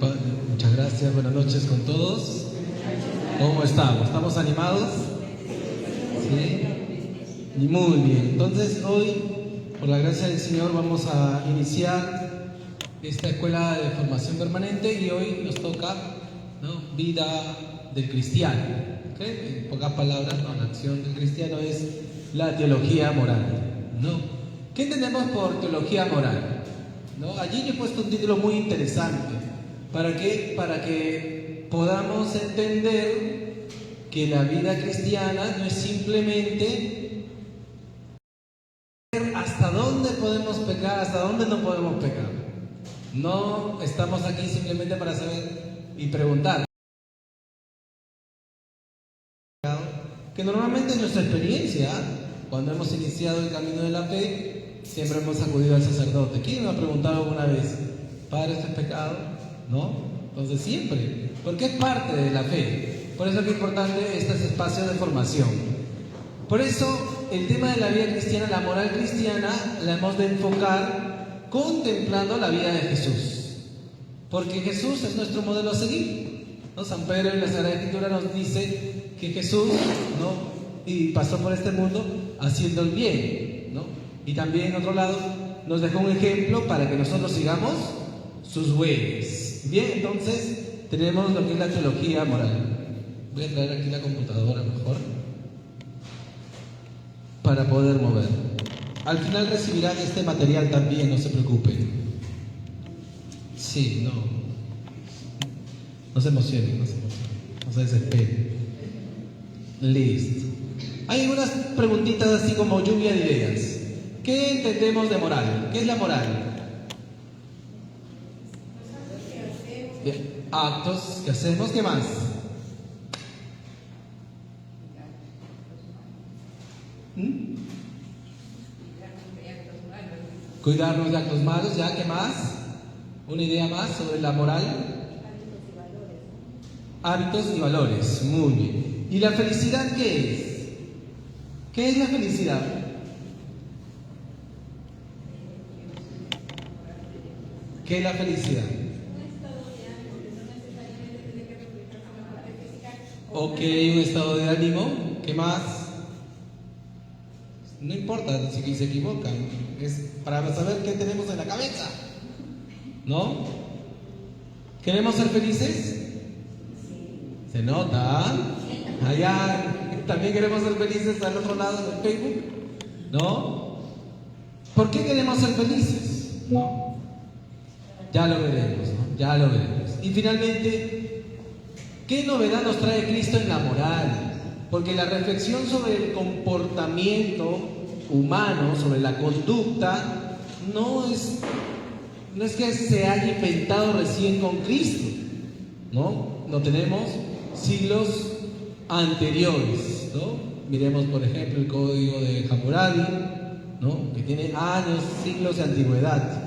Muchas gracias, buenas noches con todos. ¿Cómo estamos? ¿Estamos animados? ¿Sí? Y muy bien. Entonces hoy, por la gracia del Señor, vamos a iniciar esta escuela de formación permanente y hoy nos toca, ¿no?, vida del cristiano. ¿Okay? En pocas palabras, ¿no?, la acción del cristiano es la teología moral, ¿no? ¿Qué entendemos por teología moral? ¿No? Allí yo he puesto un título muy interesante. ¿Para qué? Para que podamos entender que la vida cristiana no es simplemente hasta dónde podemos pecar, hasta dónde no podemos pecar. No estamos aquí simplemente para saber y preguntar. Que normalmente en nuestra experiencia, cuando hemos iniciado el camino de la fe, siempre hemos acudido al sacerdote. ¿Quién me ha preguntado alguna vez, Padre, esto es pecado? ¿No? Entonces siempre, porque es parte de la fe. Por eso es importante estos espacios de formación. Por eso el tema de la vida cristiana, la moral cristiana, la hemos de enfocar contemplando la vida de Jesús. Porque Jesús es nuestro modelo a seguir, ¿no? San Pedro en la Sagrada Escritura nos dice que Jesús, ¿no?, y pasó por este mundo haciendo el bien, ¿no? Y también en otro lado nos dejó un ejemplo para que nosotros sigamos sus huellas. Bien, entonces tenemos lo que es la teología moral. Voy a traer aquí la computadora mejor para poder mover. Al final recibirán este material también, no se preocupen. Sí, no se emocionen, no se desesperen. Listo. Hay algunas preguntitas así como lluvia de ideas. ¿Qué entendemos de moral? ¿Qué es la moral? Bien. Actos que hacemos, ¿qué más? Cuidarnos de actos malos, ¿ya? ¿Qué más? ¿Una idea más sobre la moral? Hábitos y valores, muy bien. ¿Y la felicidad qué es? ¿Qué es la felicidad? ¿Qué es la felicidad? Ok, un estado de ánimo. ¿Qué más? No importa si se equivocan, es para saber qué tenemos en la cabeza, ¿no? ¿Queremos ser felices? Se nota. Allá también queremos ser felices al otro lado del Facebook, ¿no? ¿Por qué queremos ser felices? ¿No? Ya lo veremos, ¿no? Ya lo veremos. Y finalmente, ¿qué novedad nos trae Cristo en la moral? Porque la reflexión sobre el comportamiento humano, sobre la conducta, no es que se haya inventado recién con Cristo, ¿no? Lo tenemos siglos anteriores, ¿no? Miremos, por ejemplo, el Código de Hammurabi, ¿no?, que tiene años, siglos de antigüedad,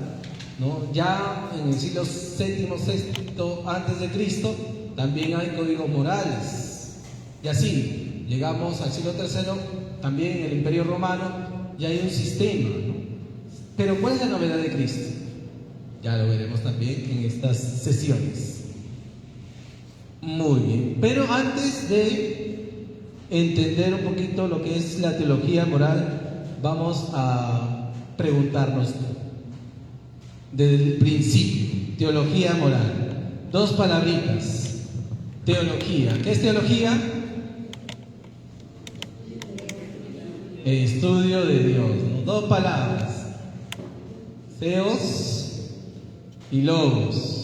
¿no? Ya en el siglo VII, VI antes de Cristo también hay códigos morales. Y así llegamos al siglo III, también en el Imperio Romano ya hay un sistema, ¿no? Pero ¿cuál es la novedad de Cristo? Ya lo veremos también en estas sesiones. Muy bien, pero antes de entender un poquito lo que es la teología moral, vamos a preguntarnos desde el principio, teología moral. Dos palabritas, teología. ¿Qué es teología? Estudio de Dios, ¿no? Dos palabras, theos y logos.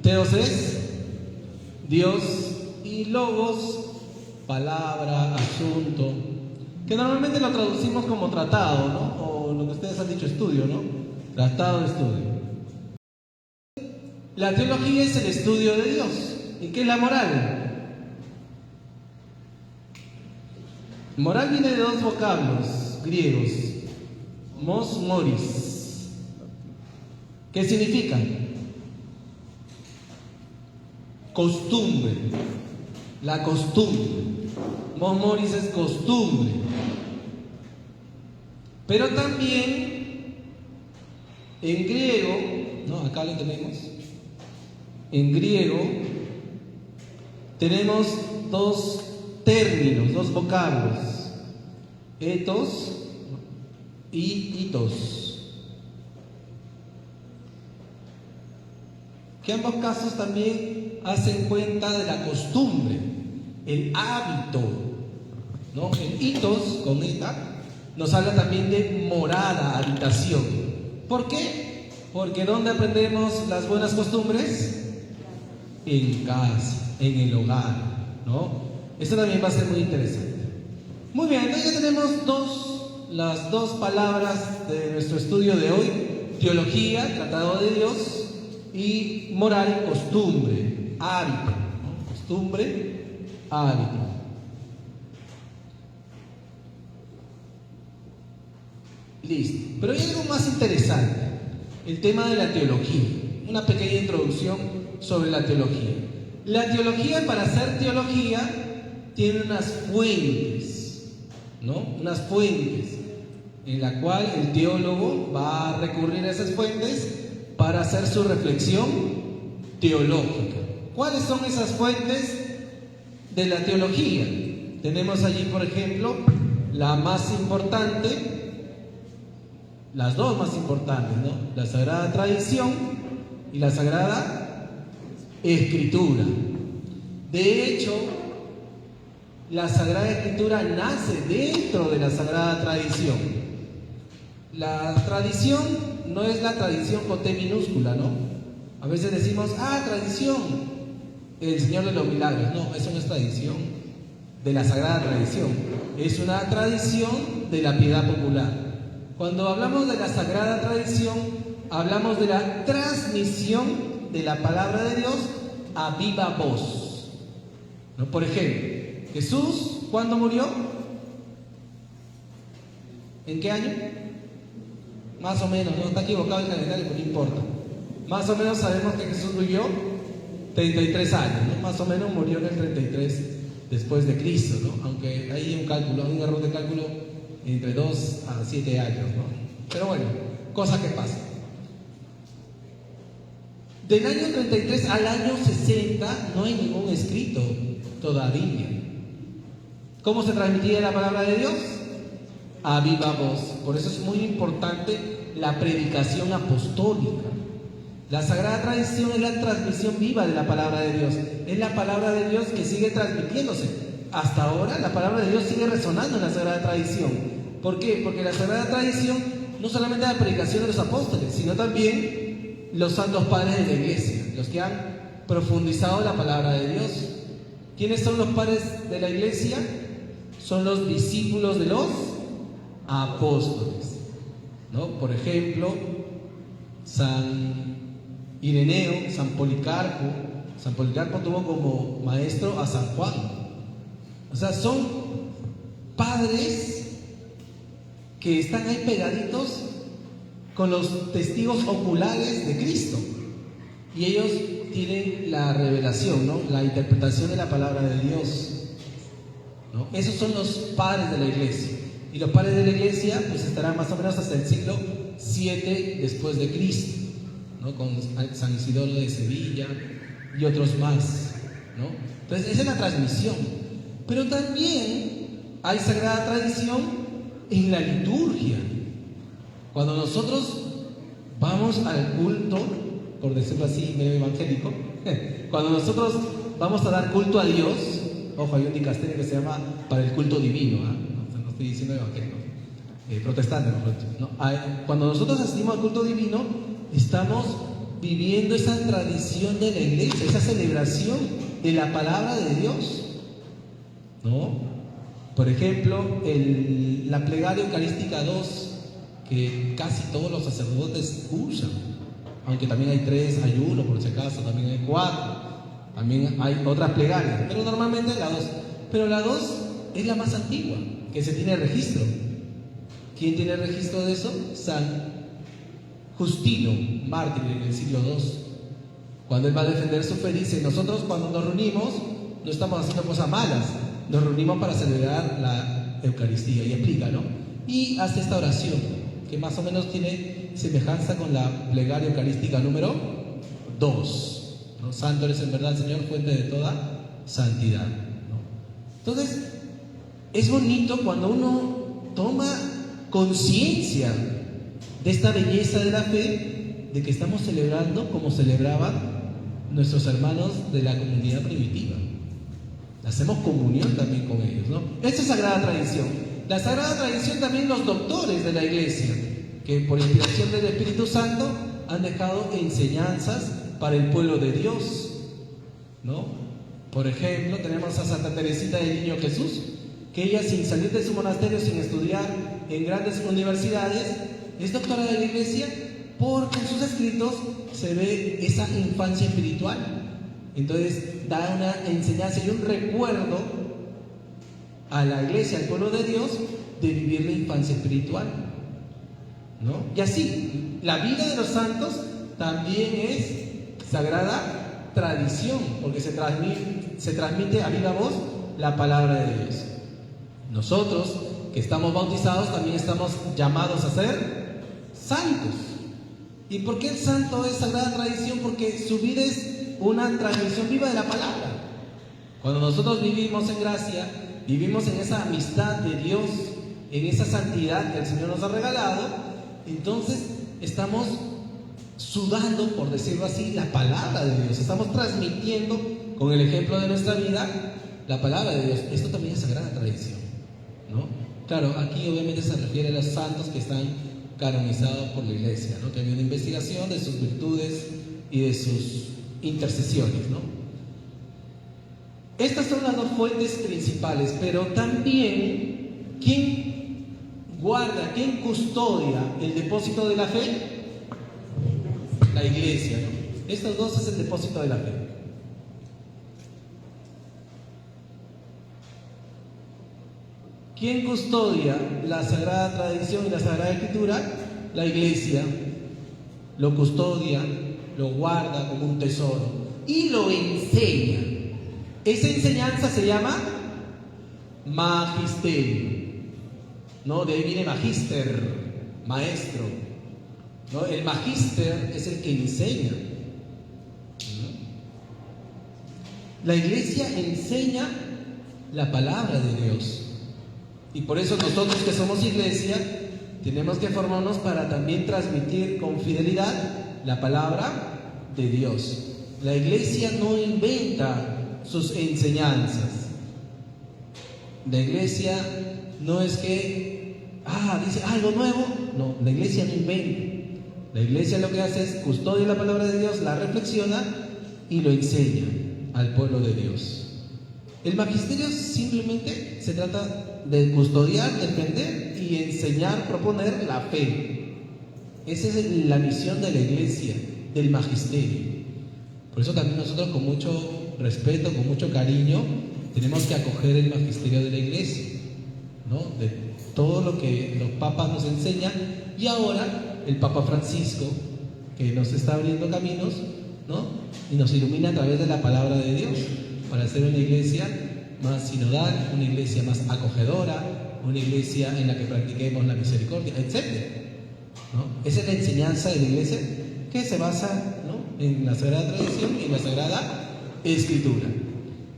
Theos es Dios y logos, palabra, asunto, que normalmente lo traducimos como tratado, ¿no? O lo que ustedes han dicho, estudio, ¿no? Tratado de estudio. La teología es el estudio de Dios. ¿Y qué es la moral? Moral viene de dos vocablos griegos, mos, moris. ¿Qué significan? Costumbre, la costumbre. Mos moris es costumbre. Pero también En griego, ¿no? Acá lo tenemos. En griego tenemos dos términos, dos vocablos, etos y hitos, que ambos casos también hacen cuenta de la costumbre, el hábito, ¿no? El hitos, con eta, nos habla también de morada, habitación. ¿Por qué? Porque ¿dónde aprendemos las buenas costumbres? En casa, en el hogar, ¿no? Esto también va a ser muy interesante. Muy bien, entonces ya tenemos las dos palabras de nuestro estudio de hoy: teología, tratado de Dios, y moral, costumbre, hábito, ¿no? Costumbre, hábito. Listo. Pero hay algo más interesante, el tema de la teología. Una pequeña introducción sobre la teología. La teología, para ser teología, tiene unas fuentes, ¿no? Unas fuentes en la cual el teólogo va a recurrir a esas fuentes para hacer su reflexión teológica. ¿Cuáles son esas fuentes de la teología? Tenemos allí, por ejemplo, la más importante, las dos más importantes, ¿no? La Sagrada Tradición y la Sagrada Escritura. De hecho, la Sagrada Escritura nace dentro de la Sagrada Tradición. La tradición no es la tradición con T minúscula, ¿no? A veces decimos, tradición, el Señor de los Milagros. No, eso no es tradición de la Sagrada Tradición, es una tradición de la piedad popular. Cuando hablamos de la Sagrada Tradición, hablamos de la transmisión de la palabra de Dios a viva voz, ¿no? Por ejemplo, Jesús, ¿cuándo murió? ¿En qué año? Más o menos, no está equivocado el calendario, pero no importa. Más o menos sabemos que Jesús vivió 33 años, ¿no? Más o menos murió en el 33 después de Cristo, ¿no? Aunque hay un error de cálculo entre 2 a 7 años, ¿no? Pero bueno, cosa que pasa. Del año 33 al año 60 no hay ningún escrito todavía. ¿Cómo se transmitía la palabra de Dios? A viva voz. Por eso es muy importante la predicación apostólica. La Sagrada Tradición es la transmisión viva de la palabra de Dios. Es la palabra de Dios que sigue transmitiéndose. Hasta ahora la palabra de Dios sigue resonando en la Sagrada Tradición. ¿Por qué? Porque la Sagrada Tradición no solamente es la predicación de los apóstoles, sino también los santos padres de la iglesia, los que han profundizado la palabra de Dios. ¿Quiénes son los padres de la iglesia? Son los discípulos de los apóstoles, ¿no? Por ejemplo, San Ireneo, San Policarpo. San Policarpo tuvo como maestro a San Juan. O sea, son padres que están ahí pegaditos con los testigos oculares de Cristo. Y ellos tienen la revelación, ¿no? La interpretación de la palabra de Dios, ¿no? Esos son los padres de la iglesia. Y los padres de la iglesia pues estarán más o menos hasta el siglo VII después de Cristo, ¿no? Con San Isidoro de Sevilla y otros más, ¿no? Entonces esa es la transmisión. Pero también hay Sagrada Tradición en la liturgia. Cuando nosotros vamos al culto, por decirlo así, medio evangélico, cuando nosotros vamos a dar culto a Dios, ojo, hay un dicasterio que se llama para el culto divino, ¿eh? No estoy diciendo evangélico, protestante, ¿no? Cuando nosotros asistimos al culto divino, estamos viviendo esa tradición de la iglesia, esa celebración de la palabra de Dios, ¿no? Por ejemplo, la plegaria eucarística 2, que casi todos los sacerdotes usan, aunque también hay 3, hay 1 por si acaso, también hay 4, también hay otras plegarias, pero normalmente la 2. Pero la 2 es la más antigua, que se tiene registro. ¿Quién tiene registro de eso? San Justino, mártir en el siglo II. Cuando él va a defender su fe, dice: nosotros cuando nos reunimos no estamos haciendo cosas malas, nos reunimos para celebrar la Eucaristía, y explica, ¿no? Y hace esta oración, que más o menos tiene semejanza con la plegaria eucarística número 2, ¿no? Santo eres en verdad, Señor, fuente de toda santidad, ¿no? Entonces, es bonito cuando uno toma conciencia de esta belleza de la fe, de que estamos celebrando como celebraban nuestros hermanos de la comunidad primitiva. Hacemos comunión también con ellos, ¿no? Esta es sagrada tradición. La sagrada tradición también los doctores de la iglesia, que por inspiración del Espíritu Santo han dejado enseñanzas para el pueblo de Dios, ¿no? Por ejemplo, tenemos a Santa Teresita del Niño Jesús, que ella, sin salir de su monasterio, sin estudiar en grandes universidades, es doctora de la iglesia, porque en sus escritos se ve esa infancia espiritual. Entonces da una enseñanza y un recuerdo a la iglesia, al pueblo de Dios, de vivir la infancia espiritual, ¿no? Y así, la vida de los santos también es sagrada tradición, porque se transmite a viva voz la palabra de Dios. Nosotros, que estamos bautizados, también estamos llamados a ser santos. ¿Y por qué el santo es sagrada tradición? Porque su vida es una transmisión viva de la palabra. Cuando nosotros vivimos en gracia, vivimos en esa amistad de Dios, en esa santidad que el Señor nos ha regalado, entonces estamos sudando, por decirlo así, la palabra de Dios. Estamos transmitiendo con el ejemplo de nuestra vida la palabra de Dios. Esto también es sagrada tradición, ¿no? Claro, aquí obviamente se refiere a los santos que están canonizados por la iglesia, ¿no? Que hay una investigación de sus virtudes y de sus intercesiones, ¿no? Estas son las dos fuentes principales, pero también, ¿quién guarda, quién custodia el depósito de la fe? La iglesia, ¿no? Estos dos es el depósito de la fe. ¿Quién custodia la sagrada tradición y la sagrada escritura? La iglesia. Lo custodia, lo guarda como un tesoro y lo enseña. Esa enseñanza se llama magisterio, ¿no? De ahí viene magister, maestro, ¿no? El magister es el que enseña, ¿no? La iglesia enseña la palabra de Dios. Y por eso nosotros que somos iglesia tenemos que formarnos para también transmitir con fidelidad la palabra de Dios. La iglesia no inventa sus enseñanzas. La iglesia no es que dice algo nuevo. No, la iglesia no inventa. La iglesia lo que hace es custodia la palabra de Dios, la reflexiona y lo enseña al pueblo de Dios. El magisterio simplemente se trata de custodiar, defender y enseñar, proponer la fe. Esa es la misión de la iglesia, del magisterio. Por eso también nosotros, con mucho respeto, con mucho cariño, tenemos que acoger el magisterio de la iglesia, ¿no? De todo lo que los papas nos enseñan, y ahora el Papa Francisco, que nos está abriendo caminos, ¿no? Y nos ilumina a través de la palabra de Dios, para ser una iglesia más sinodal, una iglesia más acogedora, una iglesia en la que practiquemos la misericordia, etc., ¿no? Esa es la enseñanza de la iglesia, que se basa, ¿no?, en la sagrada tradición y en la sagrada escritura.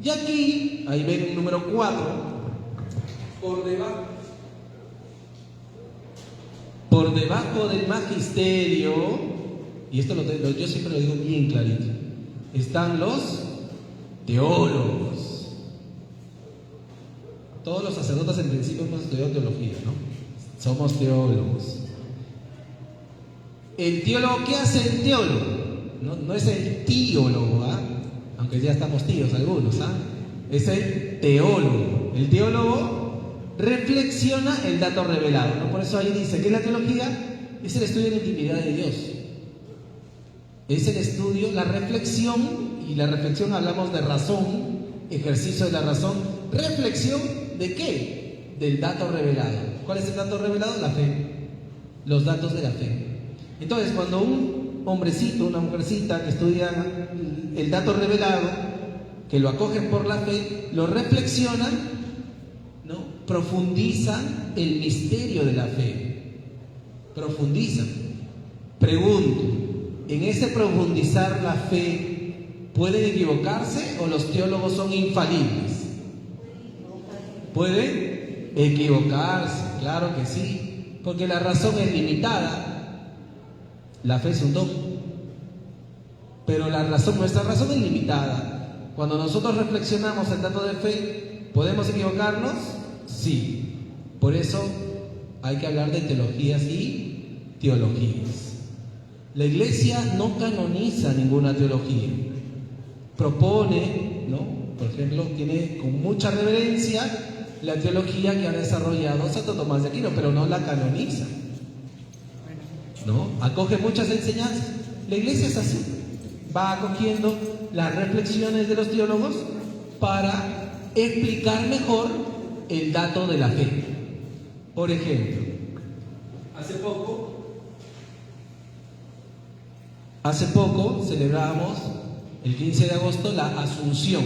Y aquí, ahí ven el número 4, por debajo del magisterio, y esto yo siempre lo digo bien clarito, están los teólogos. Todos los sacerdotes en principio hemos estudiado teología, ¿no? Somos teólogos. ¿El teólogo qué hace el teólogo? No es el teólogo, aunque ya estamos tíos algunos, es el teólogo. El teólogo reflexiona el dato revelado, ¿no? Por eso ahí dice que la teología es el estudio de la intimidad de Dios. Es el estudio, la reflexión, y la reflexión hablamos de razón, ejercicio de la razón. ¿Reflexión de qué? Del dato revelado. ¿Cuál es el dato revelado? La fe. Los datos de la fe. Entonces, cuando un hombrecito, una mujercita que estudia el dato revelado, que lo acogen por la fe, lo reflexionan, ¿no? Profundizan el misterio de la fe. Profundizan. Pregunto, ¿en ese profundizar la fe pueden equivocarse o los teólogos son infalibles? ¿Pueden equivocarse? Claro que sí, porque la razón es limitada. La fe es un don, pero nuestra razón es limitada. Cuando nosotros reflexionamos en datos de fe, ¿podemos equivocarnos? Sí. Por eso hay que hablar de teologías y teologías. La Iglesia no canoniza ninguna teología. Propone, ¿no? Por ejemplo, tiene con mucha reverencia la teología que ha desarrollado Santo Tomás de Aquino, pero no la canoniza, ¿no? Acoge muchas enseñanzas. La Iglesia es así, va acogiendo las reflexiones de los teólogos para explicar mejor el dato de la fe. Por ejemplo, hace poco celebramos el 15 de agosto la Asunción,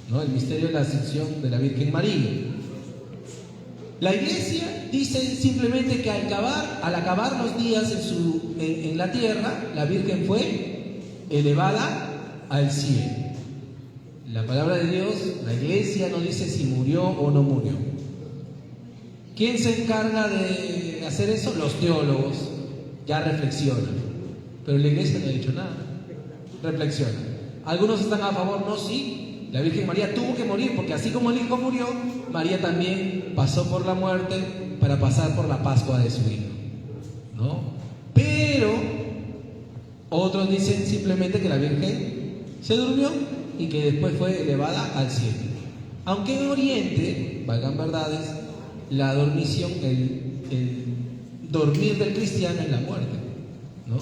¿no? El misterio de la Asunción de la Virgen María. La Iglesia dice simplemente que al acabar los días en la tierra, la Virgen fue elevada al cielo. La palabra de Dios, la Iglesia no dice si murió o no murió. ¿Quién se encarga de hacer eso? Los teólogos ya reflexionan. Pero la Iglesia no ha dicho nada. Reflexiona. Algunos están a favor, no, sí. La Virgen María tuvo que morir, porque así como el Hijo murió, María también pasó por la muerte para pasar por la Pascua de su Hijo, ¿no? Pero otros dicen simplemente que la Virgen se durmió y que después fue elevada al cielo. Aunque en Oriente, valgan verdades, la dormición, el dormir del cristiano es la muerte, ¿no?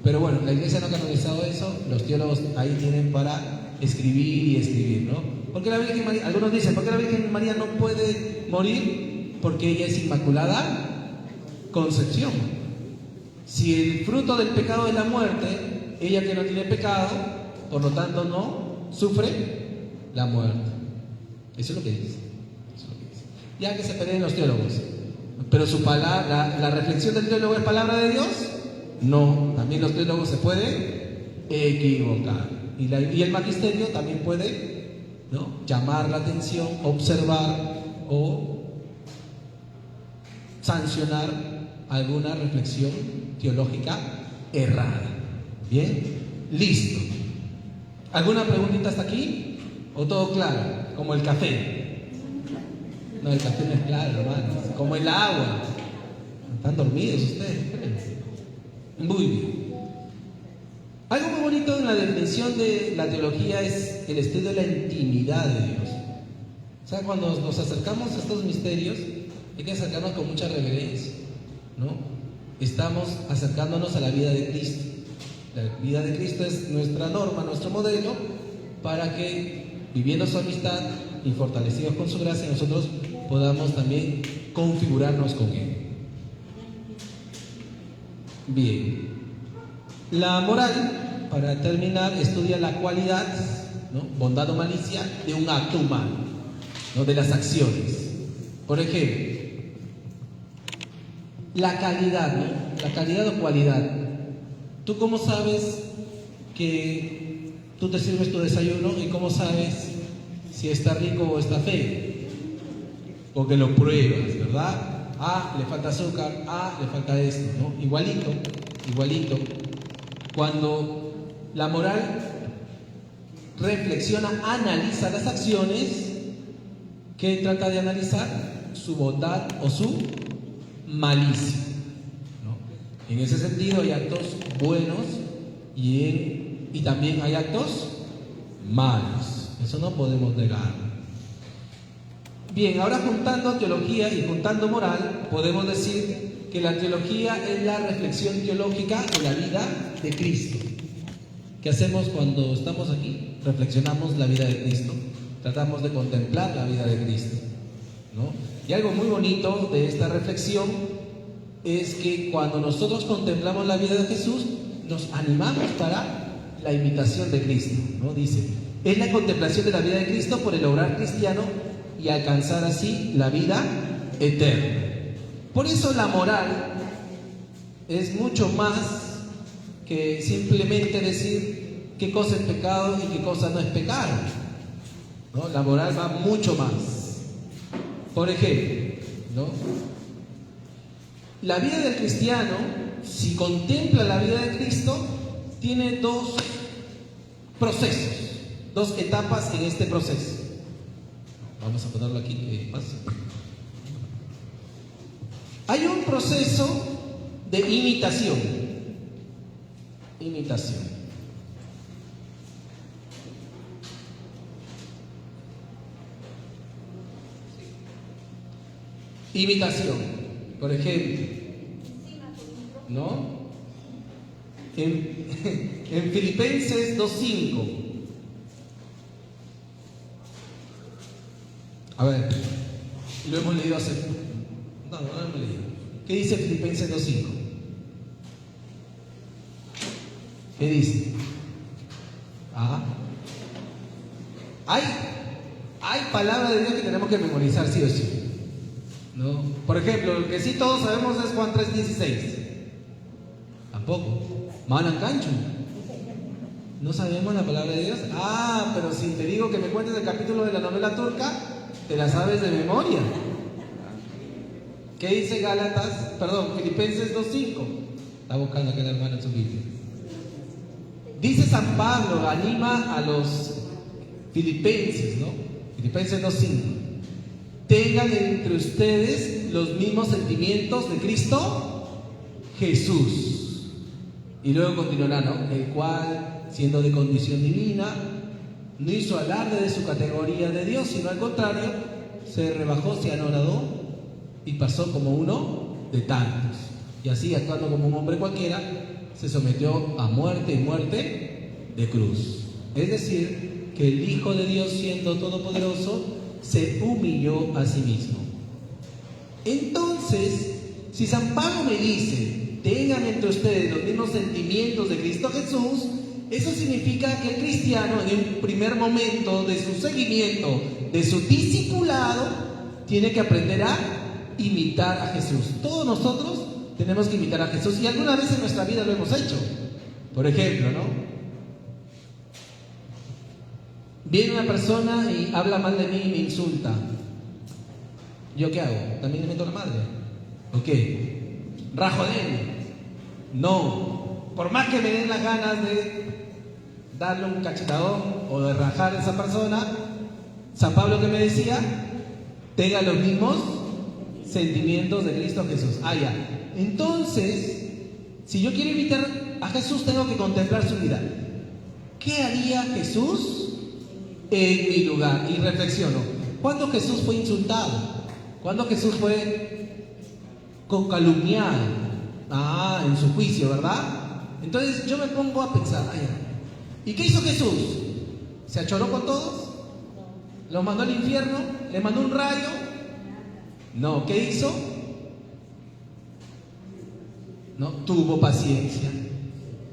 Pero bueno, la Iglesia no ha canonizado eso, los teólogos ahí tienen para escribir y escribir, ¿no? Porque la Virgen María, algunos dicen, ¿por qué la Virgen María no puede morir? Porque ella es Inmaculada Concepción. Si el fruto del pecado es la muerte, ella que no tiene pecado, por lo tanto no sufre la muerte. Eso es lo que dice. Ya que se peleen los teólogos. Pero su palabra, la reflexión del teólogo es palabra de Dios. No, también los teólogos se pueden equivocar. Y el magisterio también puede, ¿no?, llamar la atención, observar o sancionar alguna reflexión teológica errada. ¿Bien? Listo. ¿Alguna preguntita hasta aquí? ¿O todo claro? Como el café. No, el café no es claro, hermanos. Como el agua. ¿Están dormidos ustedes? Muy bien. Algo muy bonito en la definición de la teología es el estudio de la intimidad de Dios. O sea, cuando nos acercamos a estos misterios, hay que acercarnos con mucha reverencia, ¿no? Estamos acercándonos a la vida de Cristo. La vida de Cristo es nuestra norma, nuestro modelo, para que, viviendo su amistad y fortalecidos con su gracia, nosotros podamos también configurarnos con Él. Bien. La moral, para terminar, estudia la cualidad, ¿no?, bondad o malicia de un acto humano, ¿no?, de las acciones. Por ejemplo, la calidad, ¿no? La calidad o cualidad. ¿Tú cómo sabes que tú te sirves tu desayuno y cómo sabes si está rico o está feo? Porque lo pruebas, ¿verdad? Ah, le falta azúcar, ah, le falta esto, ¿no? Igualito. Cuando la moral reflexiona, analiza las acciones, ¿qué trata de analizar? Su bondad o su malicia, ¿no? En ese sentido hay actos buenos y también hay actos malos. Eso no podemos negar. Bien, ahora juntando teología y juntando moral, podemos decir que la teología es la reflexión teológica de la vida de Cristo. ¿Qué hacemos cuando estamos aquí? Reflexionamos la vida de Cristo, tratamos de contemplar la vida de Cristo, ¿no? Y algo muy bonito de esta reflexión es que cuando nosotros contemplamos la vida de Jesús, nos animamos para la imitación de Cristo, ¿no? Dice, es la contemplación de la vida de Cristo por el obrar cristiano y alcanzar así la vida eterna. Por eso la moral es mucho más que simplemente decir qué cosa es pecado y qué cosa no es pecado, ¿no? La moral va mucho más. Por ejemplo, ¿no? La vida del cristiano, si contempla la vida de Cristo, tiene dos procesos, dos etapas en este proceso. Vamos a ponerlo aquí, que pasa. Hay un proceso de imitación. Imitación. Imitación. Por ejemplo, ¿no? En Filipenses 2:5. A ver, lo hemos leído hace... No lo hemos leído. ¿Qué dice Filipenses 2:5? ¿Qué dice? Hay palabra de Dios que tenemos que memorizar, sí o sí, ¿no? Por ejemplo, lo que sí todos sabemos es Juan 3:16. Tampoco. Malan cancho. ¿No sabemos la palabra de Dios? Pero si te digo que me cuentes el capítulo de la novela turca, te la sabes de memoria. ¿Qué dice Filipenses 2:5? Está buscando aquel hermano en su Biblia. Dice San Pablo, anima a los filipenses, ¿no? Filipenses 2:5. Tengan entre ustedes los mismos sentimientos de Cristo Jesús. Y luego continuará, ¿no? El cual, siendo de condición divina, no hizo alarde de su categoría de Dios, sino al contrario, se rebajó, se anoradó y pasó como uno de tantos. Y así, actuando como un hombre cualquiera, se sometió a muerte y muerte de cruz. Es decir, que el Hijo de Dios, siendo todopoderoso, se humilló a sí mismo. Entonces, si San Pablo me dice, tengan entre ustedes los mismos sentimientos de Cristo Jesús, eso significa que el cristiano, en un primer momento de su seguimiento, de su discipulado, tiene que aprender a imitar a Jesús. Todos nosotros tenemos que imitar a Jesús, y alguna vez en nuestra vida lo hemos hecho. Por ejemplo, ¿no? Viene una persona y habla mal de mí y me insulta. ¿Yo qué hago? ¿También le meto la madre? ¿O qué? ¿Rajo de él? No. Por más que me den las ganas de darle un cachetadón o de rajar a esa persona, San Pablo, ¿qué me decía? Tenga los mismos sentimientos de Cristo Jesús. Ya. Entonces, si yo quiero imitar a Jesús, tengo que contemplar su vida. ¿Qué haría Jesús en mi lugar? Y reflexiono, ¿cuándo Jesús fue insultado? ¿Cuándo Jesús fue calumniado? En su juicio, ¿verdad? Entonces yo me pongo a pensar, ¿y qué hizo Jesús? ¿Se achoró con todos? ¿Los mandó al infierno? ¿Le mandó un rayo? No, ¿qué hizo? No, tuvo paciencia.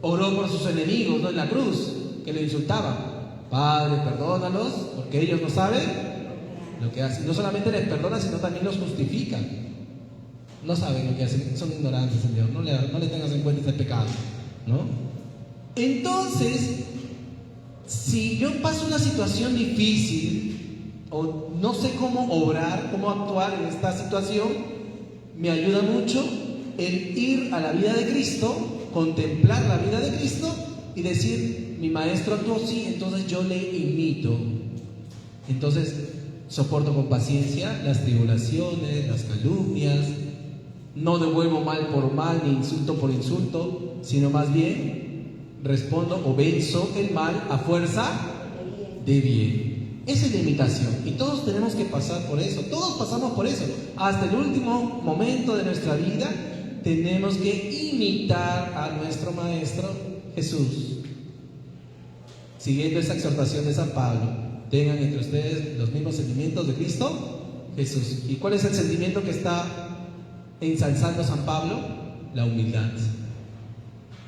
Oró por sus enemigos, ¿no? En la cruz, que lo insultaban. Padre, perdónalos, porque ellos no saben lo que hacen. No solamente les perdona, sino también los justifica. No saben lo que hacen, son ignorantes en Dios. No le tengas en cuenta ese pecado, ¿no? Entonces, si yo paso una situación difícil o no sé cómo obrar, cómo actuar en esta situación, me ayuda mucho el ir a la vida de Cristo, contemplar la vida de Cristo y decir, mi maestro actuó así, entonces yo le imito. Entonces soporto con paciencia las tribulaciones, las calumnias, no devuelvo mal por mal ni insulto por insulto, sino más bien respondo o venzo el mal a fuerza de bien. Esa es la imitación, y todos tenemos que pasar por eso, todos pasamos por eso. Hasta el último momento de nuestra vida tenemos que imitar a nuestro Maestro Jesús. Siguiendo esa exhortación de San Pablo, tengan entre ustedes los mismos sentimientos de Cristo Jesús. ¿Y cuál es el sentimiento que está ensalzando San Pablo? La humildad.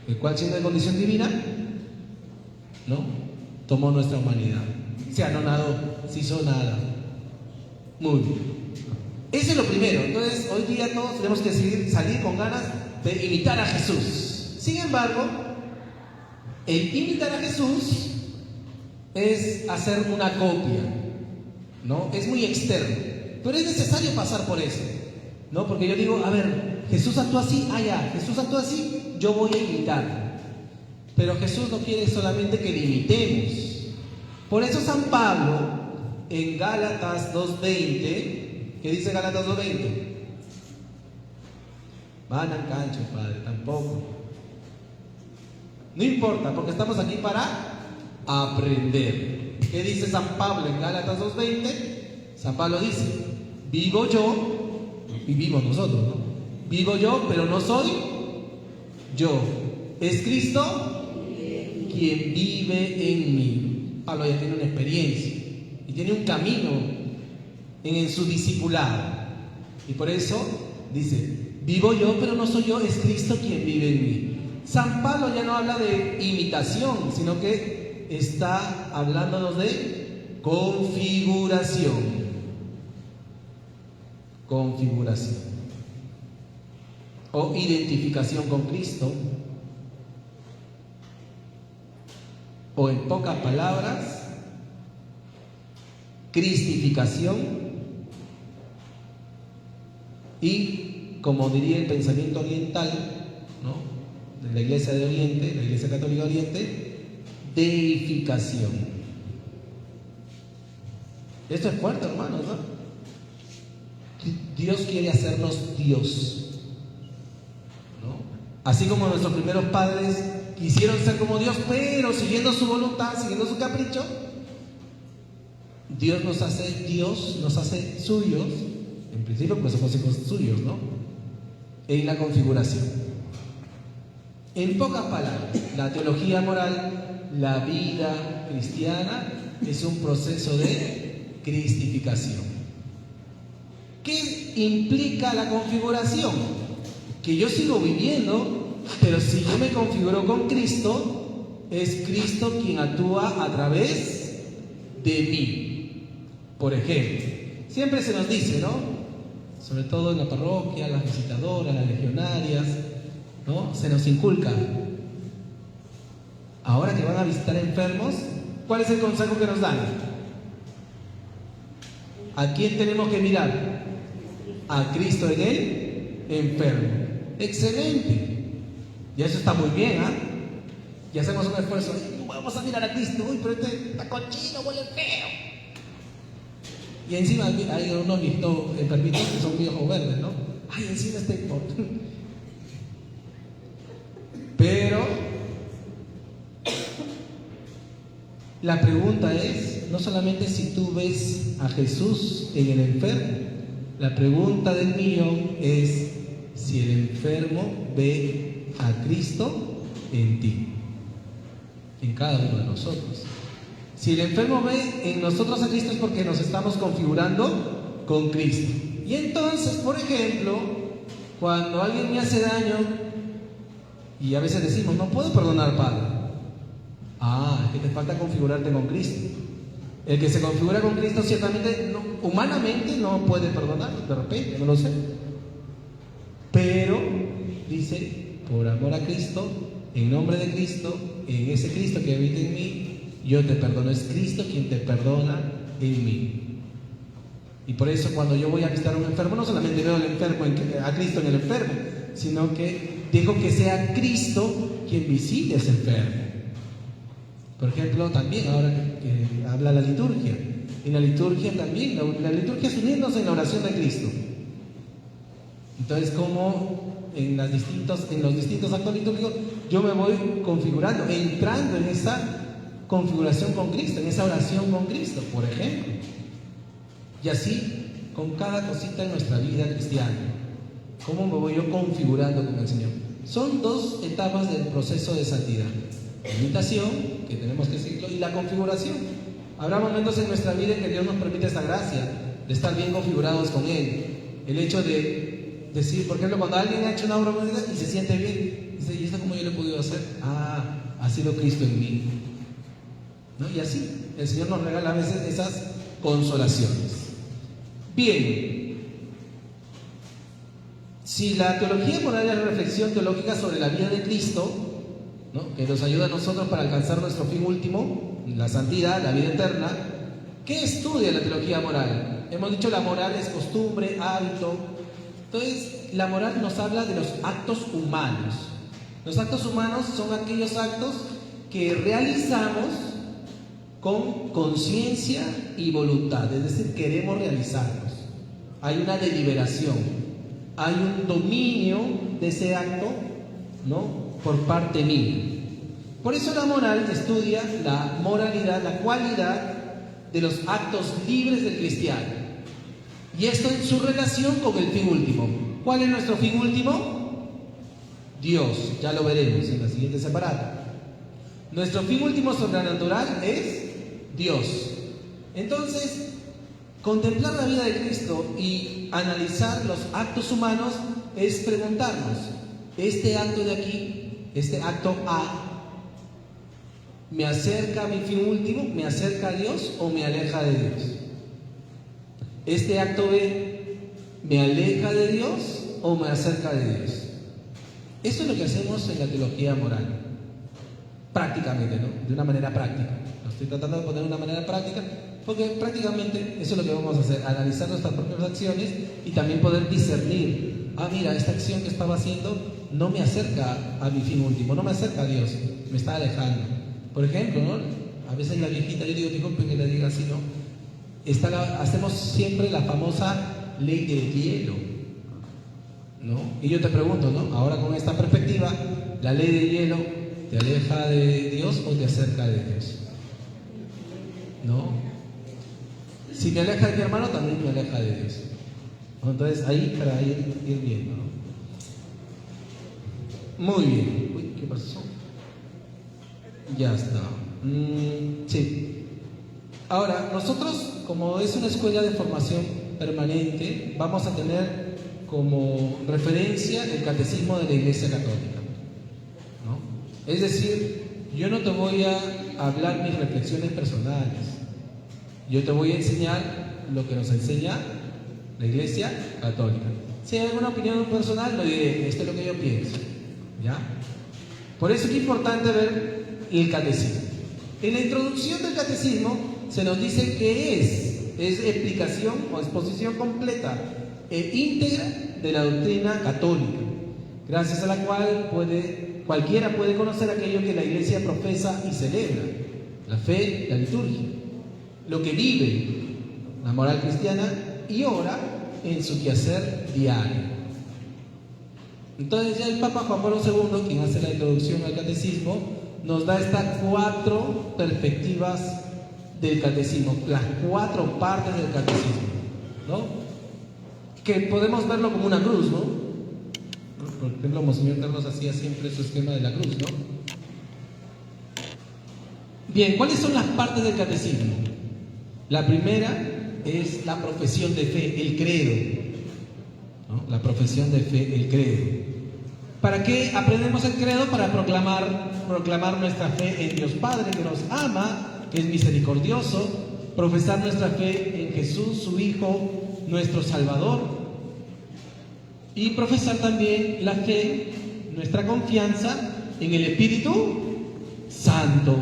¿El cual, siendo de condición divina, no tomó nuestra humanidad? Se anonadó, se hizo nada. Muy bien. Eso es lo primero. Entonces, hoy día todos tenemos que salir con ganas de imitar a Jesús. Sin embargo, el imitar a Jesús es hacer una copia, ¿no? Es muy externo, pero es necesario pasar por eso, ¿no? Porque yo digo, a ver, Jesús actúa así, Jesús actúa así, yo voy a imitar. Pero Jesús no quiere solamente que le imitemos. Por eso San Pablo, en Gálatas 2:20, ¿qué dice Gálatas 2:20? Van al cancho, Padre, tampoco. No importa, porque estamos aquí para aprender. ¿Qué dice San Pablo en Gálatas 2:20? San Pablo dice, vivo yo, vivimos nosotros, ¿no? Vivo yo, pero no soy yo. Es Cristo quien vive en mí. Pablo ya tiene una experiencia y tiene un camino en su discipulado. Y por eso dice, vivo yo, pero no soy yo, es Cristo quien vive en mí. San Pablo ya no habla de imitación, sino que está hablándonos de configuración. Configuración. O identificación con Cristo. O en pocas palabras, cristificación. Y como diría el pensamiento oriental, ¿no?, de la Iglesia de Oriente, la Iglesia Católica de Oriente, deificación. Esto es fuerte, hermanos, ¿no? Dios quiere hacernos Dios, ¿no? Así como nuestros primeros padres quisieron ser como Dios, pero siguiendo su voluntad, siguiendo su capricho, Dios nos hace suyos, en principio pues somos hijos suyos, ¿no? En la configuración. En pocas palabras, la teología moral, la vida cristiana, es un proceso de cristificación. ¿Qué implica la configuración? Que yo sigo viviendo, pero si yo me configuro con Cristo, es Cristo quien actúa a través de mí. Por ejemplo, siempre se nos dice, ¿no?, sobre todo en la parroquia, las visitadoras, las legionarias, ¿no?, se nos inculca. Ahora que van a visitar enfermos, ¿cuál es el consejo que nos dan? ¿A quién tenemos que mirar? A Cristo en el enfermo. Excelente. Y eso está muy bien, ¿ah? Y hacemos un esfuerzo. Vamos a mirar a Cristo. Uy, pero este está cochino, huele feo. Y encima hay unos viejitos enfermitos que son viejos verdes, ¿no? Ay, encima está importante. Pero la pregunta es, no solamente si tú ves a Jesús en el enfermo, la pregunta del millón es si el enfermo ve a Cristo en ti, en cada uno de nosotros. Si el enfermo ve en nosotros a Cristo es porque nos estamos configurando con Cristo. Y entonces, por ejemplo, cuando alguien me hace daño, y a veces decimos, no puedo perdonar, Padre. Es que te falta configurarte con Cristo. El que se configura con Cristo ciertamente, humanamente no puede perdonar, de repente, no lo sé. Pero, dice, por amor a Cristo, en nombre de Cristo, en ese Cristo que habita en mí, yo te perdono. Es Cristo quien te perdona en mí. Y por eso cuando yo voy a visitar a un enfermo, no solamente veo a Cristo en el enfermo, sino que dejo que sea Cristo quien visite a ese enfermo. Por ejemplo, también ahora que habla la liturgia, en la liturgia también, la liturgia es unirnos en la oración de Cristo. Entonces, como en los distintos actos litúrgicos, yo me voy configurando, entrando en esa configuración con Cristo, en esa oración con Cristo, por ejemplo. Y así, con cada cosita en nuestra vida cristiana, ¿cómo me voy yo configurando con el Señor? Son dos etapas del proceso de santidad: la imitación, que tenemos que seguirlo, y la configuración. Habrá momentos en nuestra vida en que Dios nos permite esta gracia de estar bien configurados con Él. El hecho de decir, por ejemplo, cuando alguien ha hecho una obra bonita y se siente bien, dice, ¿y esto cómo yo lo he podido hacer? Ha sido Cristo en mí, ¿no? Y así, el Señor nos regala a veces esas consolaciones. Bien, Si la teología moral es la reflexión teológica sobre la vida de Cristo, ¿no?, que nos ayuda a nosotros para alcanzar nuestro fin último, la santidad, la vida eterna, ¿qué estudia la teología moral? Hemos dicho la moral es costumbre, hábito. Entonces, la moral nos habla de los actos humanos. Los actos humanos son aquellos actos que realizamos con conciencia y voluntad, es decir, queremos realizarlos. Hay una deliberación, hay un dominio de ese acto, ¿no?, por parte mía. Por eso la moral estudia la moralidad, la cualidad de los actos libres del cristiano. Y esto en su relación con el fin último. ¿Cuál es nuestro fin último? Dios, ya lo veremos en la siguiente separata. Nuestro fin último sobrenatural es Dios. Entonces, contemplar la vida de Cristo y analizar los actos humanos es preguntarnos, ¿este acto de aquí, este acto A, me acerca a mi fin último, me acerca a Dios o me aleja de Dios? ¿Este acto B me aleja de Dios o me acerca de Dios? Eso es lo que hacemos en la teología moral, prácticamente, ¿no?, de una manera práctica. Lo estoy tratando de poner de una manera práctica porque prácticamente eso es lo que vamos a hacer, analizar nuestras propias acciones y también poder discernir, mira, esta acción que estaba haciendo no me acerca a mi fin último, no me acerca a Dios, me está alejando. Por ejemplo, ¿no?, a veces la viejita, yo digo, disculpen que le diga así, ¿no?, hacemos siempre la famosa ley del hielo, ¿no? Y yo te pregunto, ¿no?, ahora con esta perspectiva, ¿la ley del hielo te aleja de Dios o te acerca de Dios? ¿No? Si me aleja de mi hermano, también me aleja de Dios. Entonces, ahí para ir viendo, ¿no? Muy bien. Uy, ¿qué pasó? Ya está. Sí. Ahora, nosotros, como es una escuela de formación permanente, vamos a tener como referencia el catecismo de la Iglesia Católica, ¿no? Es decir, yo no te voy a hablar mis reflexiones personales, yo te voy a enseñar lo que nos enseña la Iglesia Católica. Si hay alguna opinión personal, lo diré, esto es lo que yo pienso, ¿ya? Por eso es importante ver el catecismo. En la introducción del catecismo se nos dice que es explicación o exposición completa e íntegra de la doctrina católica, gracias a la cual cualquiera puede conocer aquello que la Iglesia profesa y celebra, la fe, la liturgia, lo que vive la moral cristiana y ora en su quehacer diario. Entonces ya el Papa Juan Pablo II, quien hace la introducción al catecismo, nos da estas 4 perspectivas del catecismo, las 4 partes del catecismo, ¿no?, que podemos verlo como una cruz, ¿no? Por ejemplo, Monseñor Carlos hacía siempre su esquema de la cruz, ¿no? Bien, ¿cuáles son las partes del catecismo? La primera es la profesión de fe, el credo, ¿no? La profesión de fe, el credo. ¿Para qué aprendemos el credo? Para proclamar nuestra fe en Dios Padre, que nos ama, que es misericordioso, profesar nuestra fe en Jesús, su Hijo, nuestro Salvador, y profesar también la fe, nuestra confianza en el Espíritu Santo.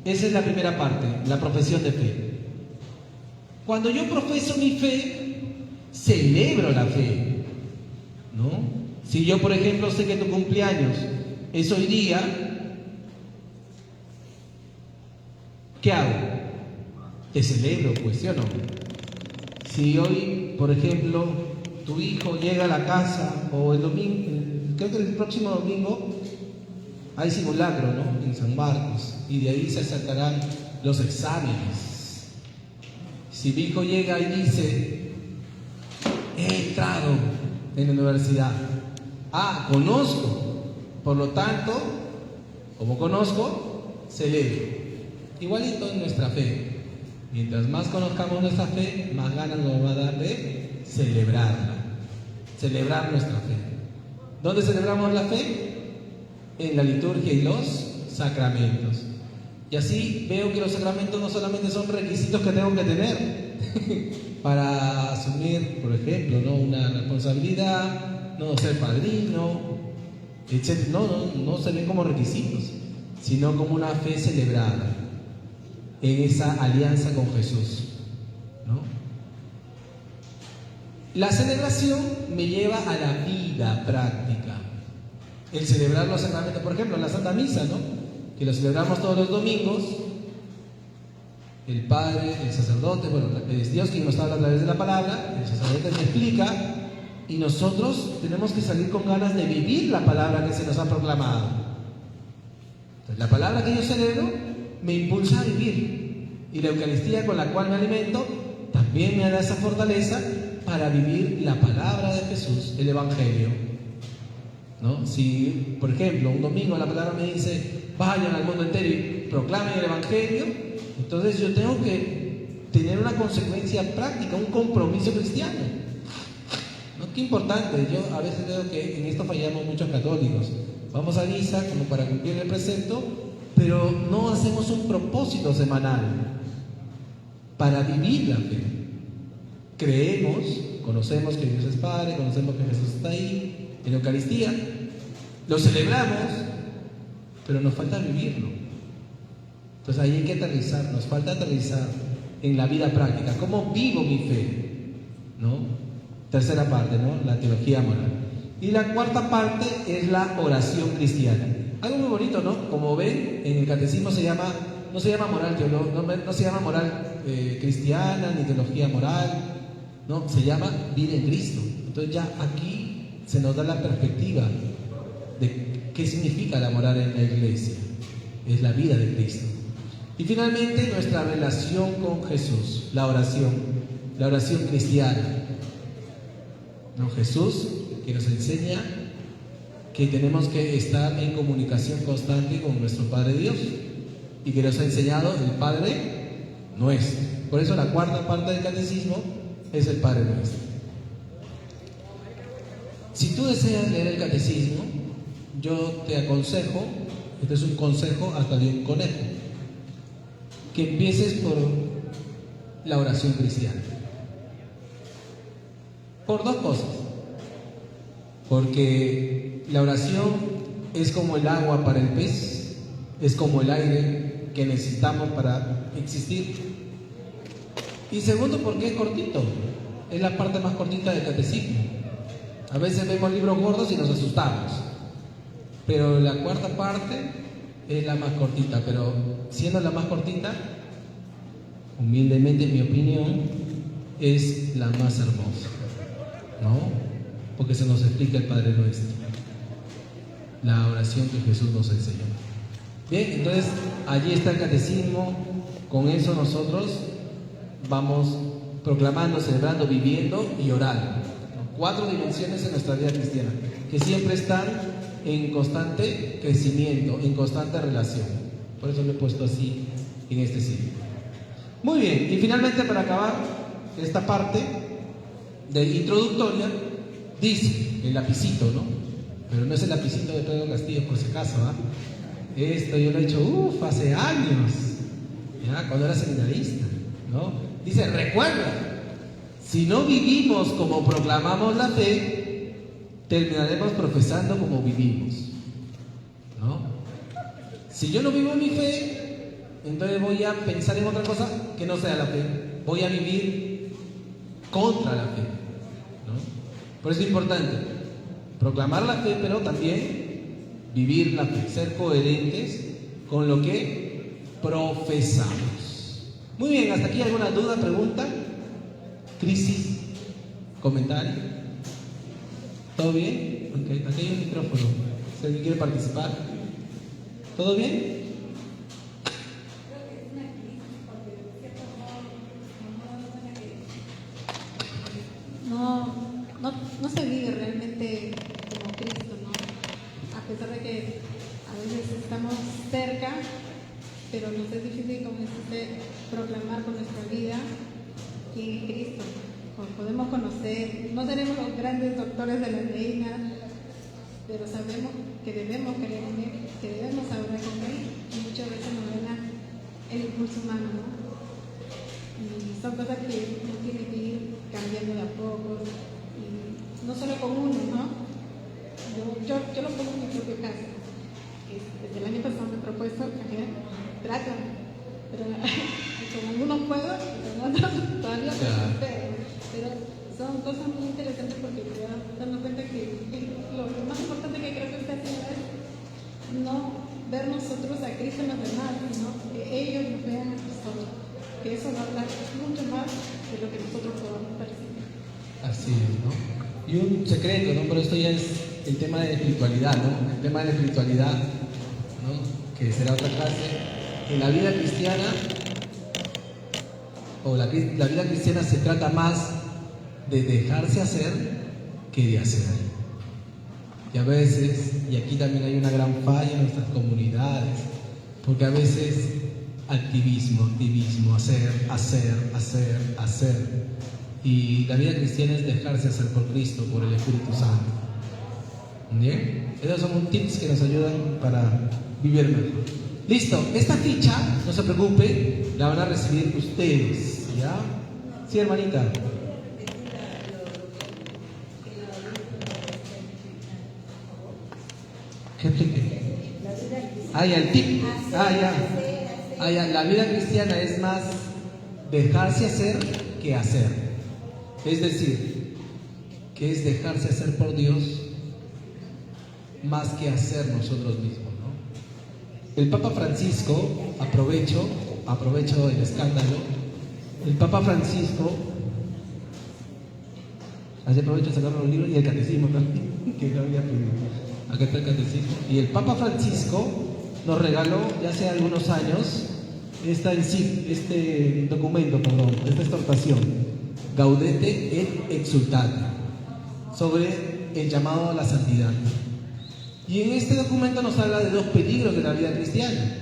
Esa es la primera parte, la profesión de fe. Cuando yo profeso mi fe, celebro la fe, ¿no? Si yo, por ejemplo, sé que tu cumpleaños es hoy día, ¿qué hago? Te celebro, pues, ¿sí o no? Si hoy, por ejemplo, tu hijo llega a la casa, o el domingo, creo que el próximo domingo hay simulacro, ¿no?, en San Marcos, y de ahí se sacarán los exámenes. Si mi hijo llega y dice, he entrado en la universidad, conozco, por lo tanto, como conozco, celebro. Igualito en nuestra fe. Mientras más conozcamos nuestra fe, más ganas nos va a dar de celebrarla, celebrar nuestra fe. ¿Dónde celebramos la fe? En la liturgia y los sacramentos. Y así veo que los sacramentos no solamente son requisitos que tengo que tener, para asumir, por ejemplo, ¿no?, una responsabilidad, no ser padrino, etc. No se ven como requisitos, sino como una fe celebrada en esa alianza con Jesús, ¿no? La celebración me lleva a la vida práctica. El celebrar los sacramentos, por ejemplo, la Santa Misa, ¿no?, que lo celebramos todos los domingos. El Padre, el sacerdote, bueno, es Dios quien nos habla a través de la palabra, el sacerdote me explica, y nosotros tenemos que salir con ganas de vivir la palabra que se nos ha proclamado. Entonces, la palabra que yo celebro me impulsa a vivir, y la Eucaristía con la cual me alimento también me da esa fortaleza para vivir la palabra de Jesús, el Evangelio, ¿no? Si, por ejemplo, un domingo la palabra me dice, vayan al mundo entero y proclamen el Evangelio, entonces yo tengo que tener una consecuencia práctica, un compromiso cristiano, ¿no? Qué importante. Yo a veces veo que en esto fallamos muchos católicos. Vamos a misa como para cumplir el precepto, pero no hacemos un propósito semanal para vivir la fe. Creemos, conocemos que Dios es Padre, conocemos que Jesús está ahí en la Eucaristía, lo celebramos, pero nos falta vivirlo. Entonces ahí hay que aterrizar, nos falta aterrizar en la vida práctica. ¿Cómo vivo mi fe? ¿No? Tercera parte, ¿no?, la teología moral. Y la cuarta parte es la oración cristiana. Algo muy bonito, ¿no? Como ven, en el catecismo no se llama moral no se llama moral cristiana, ni teología moral, no, se llama vida en Cristo. Entonces ya aquí se nos da la perspectiva de qué significa la moral en la Iglesia. Es la vida de Cristo. Y finalmente nuestra relación con Jesús, la oración cristiana, ¿no? Jesús, que nos enseña que tenemos que estar en comunicación constante con nuestro Padre Dios, y que nos ha enseñado el Padre Nuestro. Por eso la cuarta parte del catecismo es el Padre Nuestro. Si tú deseas leer el catecismo, yo te aconsejo, este es un consejo hasta de un conejo, que empieces por la oración cristiana. Por dos cosas. Porque la oración es como el agua para el pez, es como el aire que necesitamos para existir. Y segundo, porque es cortito, es la parte más cortita del catecismo. A veces vemos libros gordos y nos asustamos, pero la cuarta parte es la más cortita, pero siendo la más cortita, humildemente en mi opinión, es la más hermosa, ¿no? Porque se nos explica el Padre Nuestro, la oración que Jesús nos enseñó. Bien, entonces allí está el catecismo. Con eso nosotros vamos proclamando, celebrando, viviendo y orando. 4 dimensiones en nuestra vida cristiana que siempre están en constante crecimiento, en constante relación. Por eso lo he puesto así en este sitio. Muy bien, y finalmente, para acabar esta parte de introductoria, dice el lapicito, ¿no? Pero no es el lapicito de Pedro Castillo, por si acaso, ¿ah? Esto yo lo he hecho hace años, ¿ya? Cuando era seminarista, ¿no? Dice, recuerda, si no vivimos como proclamamos la fe, terminaremos profesando como vivimos, ¿no? Si yo no vivo mi fe, entonces voy a pensar en otra cosa que no sea la fe. Voy a vivir contra la fe, ¿no? Por eso es importante proclamar la fe, pero también vivir la fe, ser coherentes con lo que profesamos. Muy bien, hasta aquí alguna duda, pregunta, crisis, comentario. ¿Todo bien? Okay. Aquí hay un micrófono. Si alguien quiere participar. ¿Todo bien? No se vive realmente como Cristo, ¿no? A pesar de que a veces estamos cerca, pero nos es difícil, como dice, proclamar con nuestra vida quién es Cristo. Podemos conocer, no seremos los grandes doctores de la medicina, pero sabemos que debemos creer en Él, que debemos hablar con Él, y muchas veces nos gana el impulso humano, ¿no? Y son cosas que uno tiene que ir cambiando de a poco, y no solo con uno, ¿no? Yo lo pongo en mi propio caso. Desde el año pasado me he propuesto cambiar, trato, pero con algunos puedo, con otros todavía no, pero son cosas muy interesantes porque te vas dando cuenta que lo más importante que creo que está haciendo es no ver nosotros a Cristo en los demás, sino que ellos nos vean a nosotros, que eso va a hablar mucho más de lo que nosotros podamos percibir. Así es, ¿no? Y un secreto, ¿no? Pero esto ya es el tema de espiritualidad, ¿no? El tema de la espiritualidad, ¿no? Que será otra clase. En la vida cristiana, la vida cristiana se trata más de dejarse hacer que de hacer. Y a veces, y aquí también hay una gran falla en nuestras comunidades, porque a veces activismo, hacer. Y la vida cristiana es dejarse hacer por Cristo, por el Espíritu Santo. ¿Bien? Esos son tips que nos ayudan para vivir mejor. Listo, esta ficha, no se preocupe, la van a recibir ustedes, ¿ya? Sí, hermanita. ¿Qué expliqué? Ya, el tip. Ya. La vida cristiana es más dejarse hacer que hacer. Es decir, que es dejarse hacer por Dios más que hacer nosotros mismos, ¿no? El Papa Francisco, aprovecho el escándalo, el Papa Francisco, así aprovecho de sacar los libros y el catecismo también, que no había pedido. Acá está el catecismo. Y el Papa Francisco nos regaló ya hace algunos años esta exhortación, Gaudete et Exsultate, sobre el llamado a la santidad. Y en este documento nos habla de dos peligros de la vida cristiana: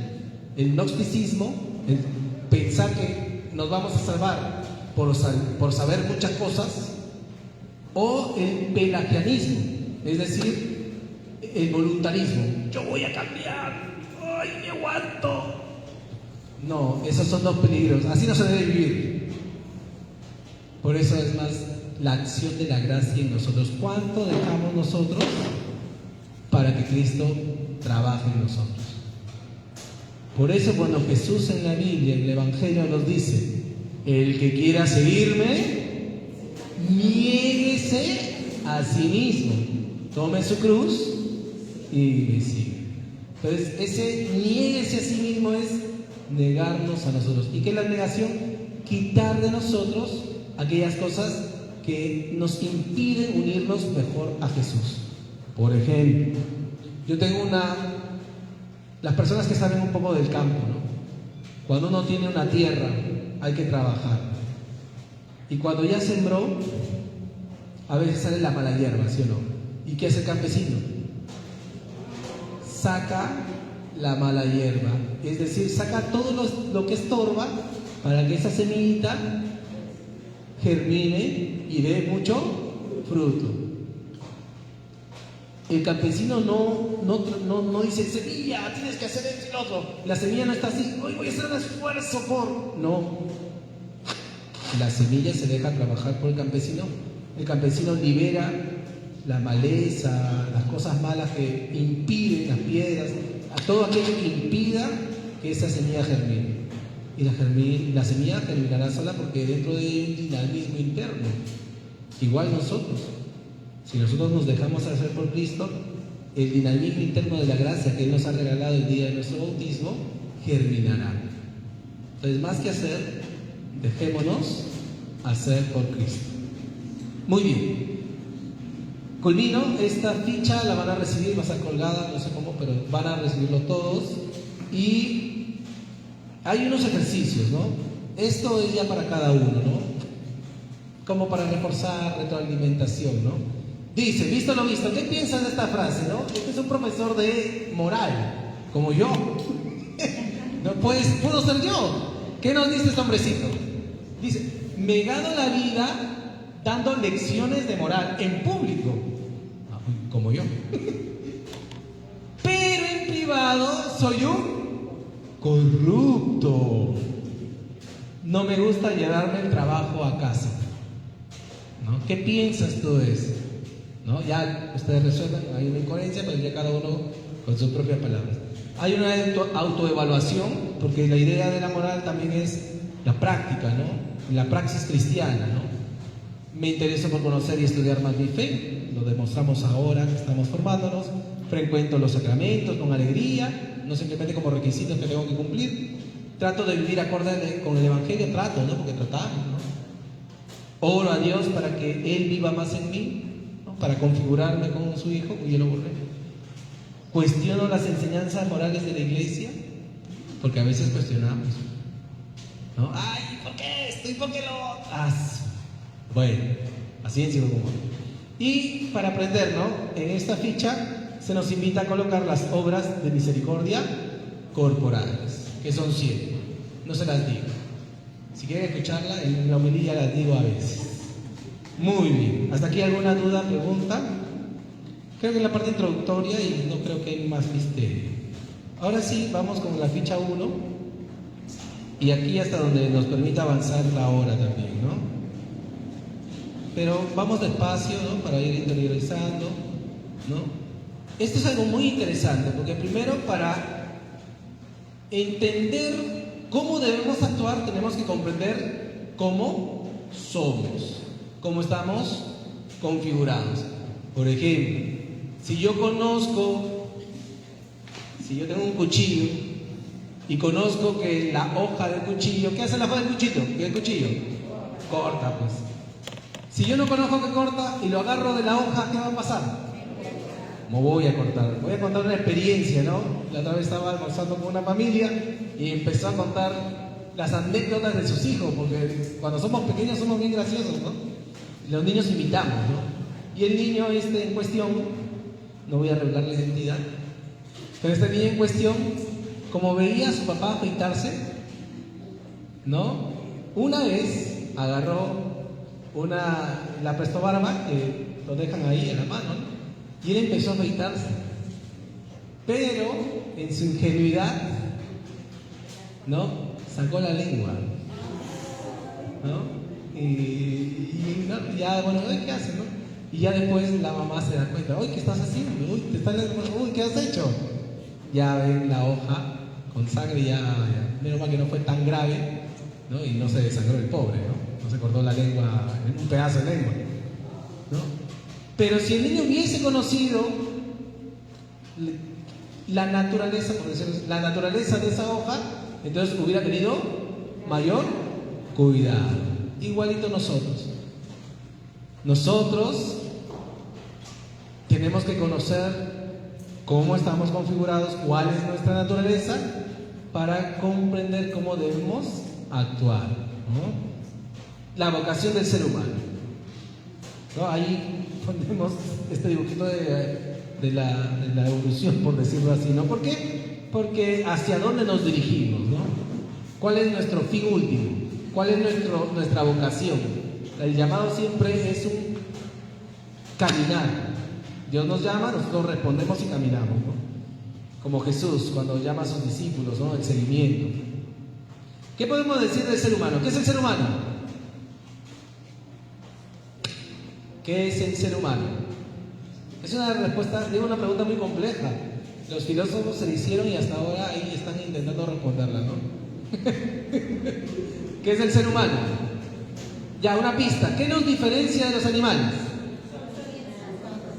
el gnosticismo, el pensar que nos vamos a salvar por saber muchas cosas, o el pelagianismo, es decir, el voluntarismo. Yo voy a cambiar, ¡ay, me aguanto! No, esos son dos peligros, así no se debe vivir. Por eso es más la acción de la gracia en nosotros. ¿Cuánto dejamos nosotros para que Cristo trabaje en nosotros? Por eso cuando Jesús en la Biblia, en el Evangelio, nos dice: el que quiera seguirme, niéguese a sí mismo, tome su cruz y me sigue. Entonces, ese niéguese a sí mismo es negarnos a nosotros. ¿Y qué es la negación? Quitar de nosotros aquellas cosas que nos impiden unirnos mejor a Jesús. Por ejemplo, yo tengo las personas que saben un poco del campo, ¿no? Cuando uno tiene una tierra, hay que trabajar. Y cuando ya sembró, a veces sale la mala hierba, ¿sí o no? ¿Y qué hace el campesino? Saca la mala hierba, es decir, saca todo lo que estorba para que esa semillita germine y dé mucho fruto. El campesino no dice: semilla, tienes que hacer esto y lo otro. La semilla no está así: hoy voy a hacer un esfuerzo por... No. La semilla se deja trabajar por el campesino. El campesino libera la maleza, las cosas malas que impiden, las piedras, a todo aquello que impida que esa semilla germine. Y la semilla germinará sola porque dentro de un dinamismo interno. Igual nosotros, si nosotros nos dejamos hacer por Cristo, el dinamismo interno de la gracia que Él nos ha regalado el día de nuestro bautismo germinará. Entonces, más que hacer, dejémonos hacer por Cristo. Muy bien. Culmino, esta ficha la van a recibir, va a estar colgada, no sé cómo, pero van a recibirlo todos. Y hay unos ejercicios, ¿no? Esto es ya para cada uno, ¿no? Como para reforzar retroalimentación, ¿no? Dice: visto lo visto, ¿qué piensan de esta frase, no? Este es un profesor de moral, como yo. No, pues, puedo ser yo. ¿Qué nos dice este hombrecito? Dice: me gano la vida dando lecciones de moral en público, como yo. Pero en privado soy un corrupto. no me gusta llevarme el trabajo a casa, ¿no? ¿Qué piensas tú de eso? ¿No? Ya ustedes resuelven, hay una incoherencia, pero ya cada uno con sus propias palabras. Hay una autoevaluación, porque la idea de la moral también es la práctica, ¿no? La praxis cristiana, ¿no? Me intereso por conocer y estudiar más mi fe, lo demostramos ahora que estamos formándonos, frecuento los sacramentos con alegría, no simplemente como requisitos que tengo que cumplir, trato de vivir acorde con el Evangelio, ¿no? Porque tratamos, ¿no? Oro a Dios para que Él viva más en mí, ¿no? Para configurarme con su Hijo, y yo lo borré. Cuestiono las enseñanzas morales de la Iglesia, porque a veces cuestionamos, ¿no? ¡Ay! ¿Por qué esto? ¿Y por qué lo otro? Bueno, así en sentido común. Y para aprender, ¿no? En esta ficha se nos invita a colocar las obras de misericordia corporales, que son 7. No se las digo. Si quieren escucharla, en la homilía las digo a veces. Muy bien. ¿Hasta aquí alguna duda, pregunta? Creo que es la parte introductoria y no creo que hay más misterio. Ahora sí, vamos con la ficha 1. Y aquí hasta donde nos permita avanzar la hora también, ¿no? Pero vamos despacio, ¿no? Para ir interiorizando, ¿no? Esto es algo muy interesante, porque primero para entender cómo debemos actuar tenemos que comprender cómo somos, cómo estamos configurados. Por ejemplo, si yo tengo un cuchillo y conozco que la hoja del cuchillo, ¿qué hace la hoja del cuchillo? ¿Qué el cuchillo? Corta, pues. Si yo no conozco que corta y lo agarro de la hoja, ¿qué va a pasar? Me voy a cortar. Voy a contar una experiencia, ¿no? La otra vez estaba almorzando con una familia y empezó a contar las anécdotas de sus hijos, porque cuando somos pequeños somos bien graciosos, ¿no? Los niños imitamos, ¿no? Y el niño en cuestión, no voy a revelar la identidad, pero este niño en cuestión, como veía a su papá afeitarse, ¿no? Una vez agarró la Presto Barba, que lo dejan ahí en la mano, ¿no? Y él empezó a afeitarse, pero en su ingenuidad, ¿no? Sacó la lengua, ¿no? Y ¿no? Ya, bueno, ¿qué hace, no? Y ya después la mamá se da cuenta, uy, ¿qué estás haciendo? Uy, ¿qué has hecho? Ya ven la hoja con sangre, ya. Menos mal que no fue tan grave, ¿no? Y no se desangró el pobre, ¿no? No se cortó la lengua, un pedazo de lengua, ¿no? Pero si el niño hubiese conocido la naturaleza, por decirlo así, la naturaleza de esa hoja, entonces hubiera tenido mayor cuidado. Igualito nosotros. Nosotros tenemos que conocer cómo estamos configurados, cuál es nuestra naturaleza, para comprender cómo debemos actuar, ¿no? La vocación del ser humano, ¿no? Ahí ponemos este dibujito de la evolución, por decirlo así, ¿no? ¿Por qué? Porque hacia dónde nos dirigimos, ¿no? ¿Cuál es nuestro fin último? ¿Cuál es nuestra vocación? El llamado siempre es un caminar. Dios nos llama, nosotros respondemos y caminamos, ¿no? Como Jesús cuando llama a sus discípulos, ¿no? El seguimiento. ¿Qué podemos decir del ser humano? ¿Qué es el ser humano? ¿Qué es el ser humano? Es una respuesta, digo, una pregunta muy compleja. Los filósofos se la hicieron y hasta ahora ahí están intentando responderla, ¿no? ¿Qué es el ser humano? Ya, una pista. ¿Qué nos diferencia de los animales?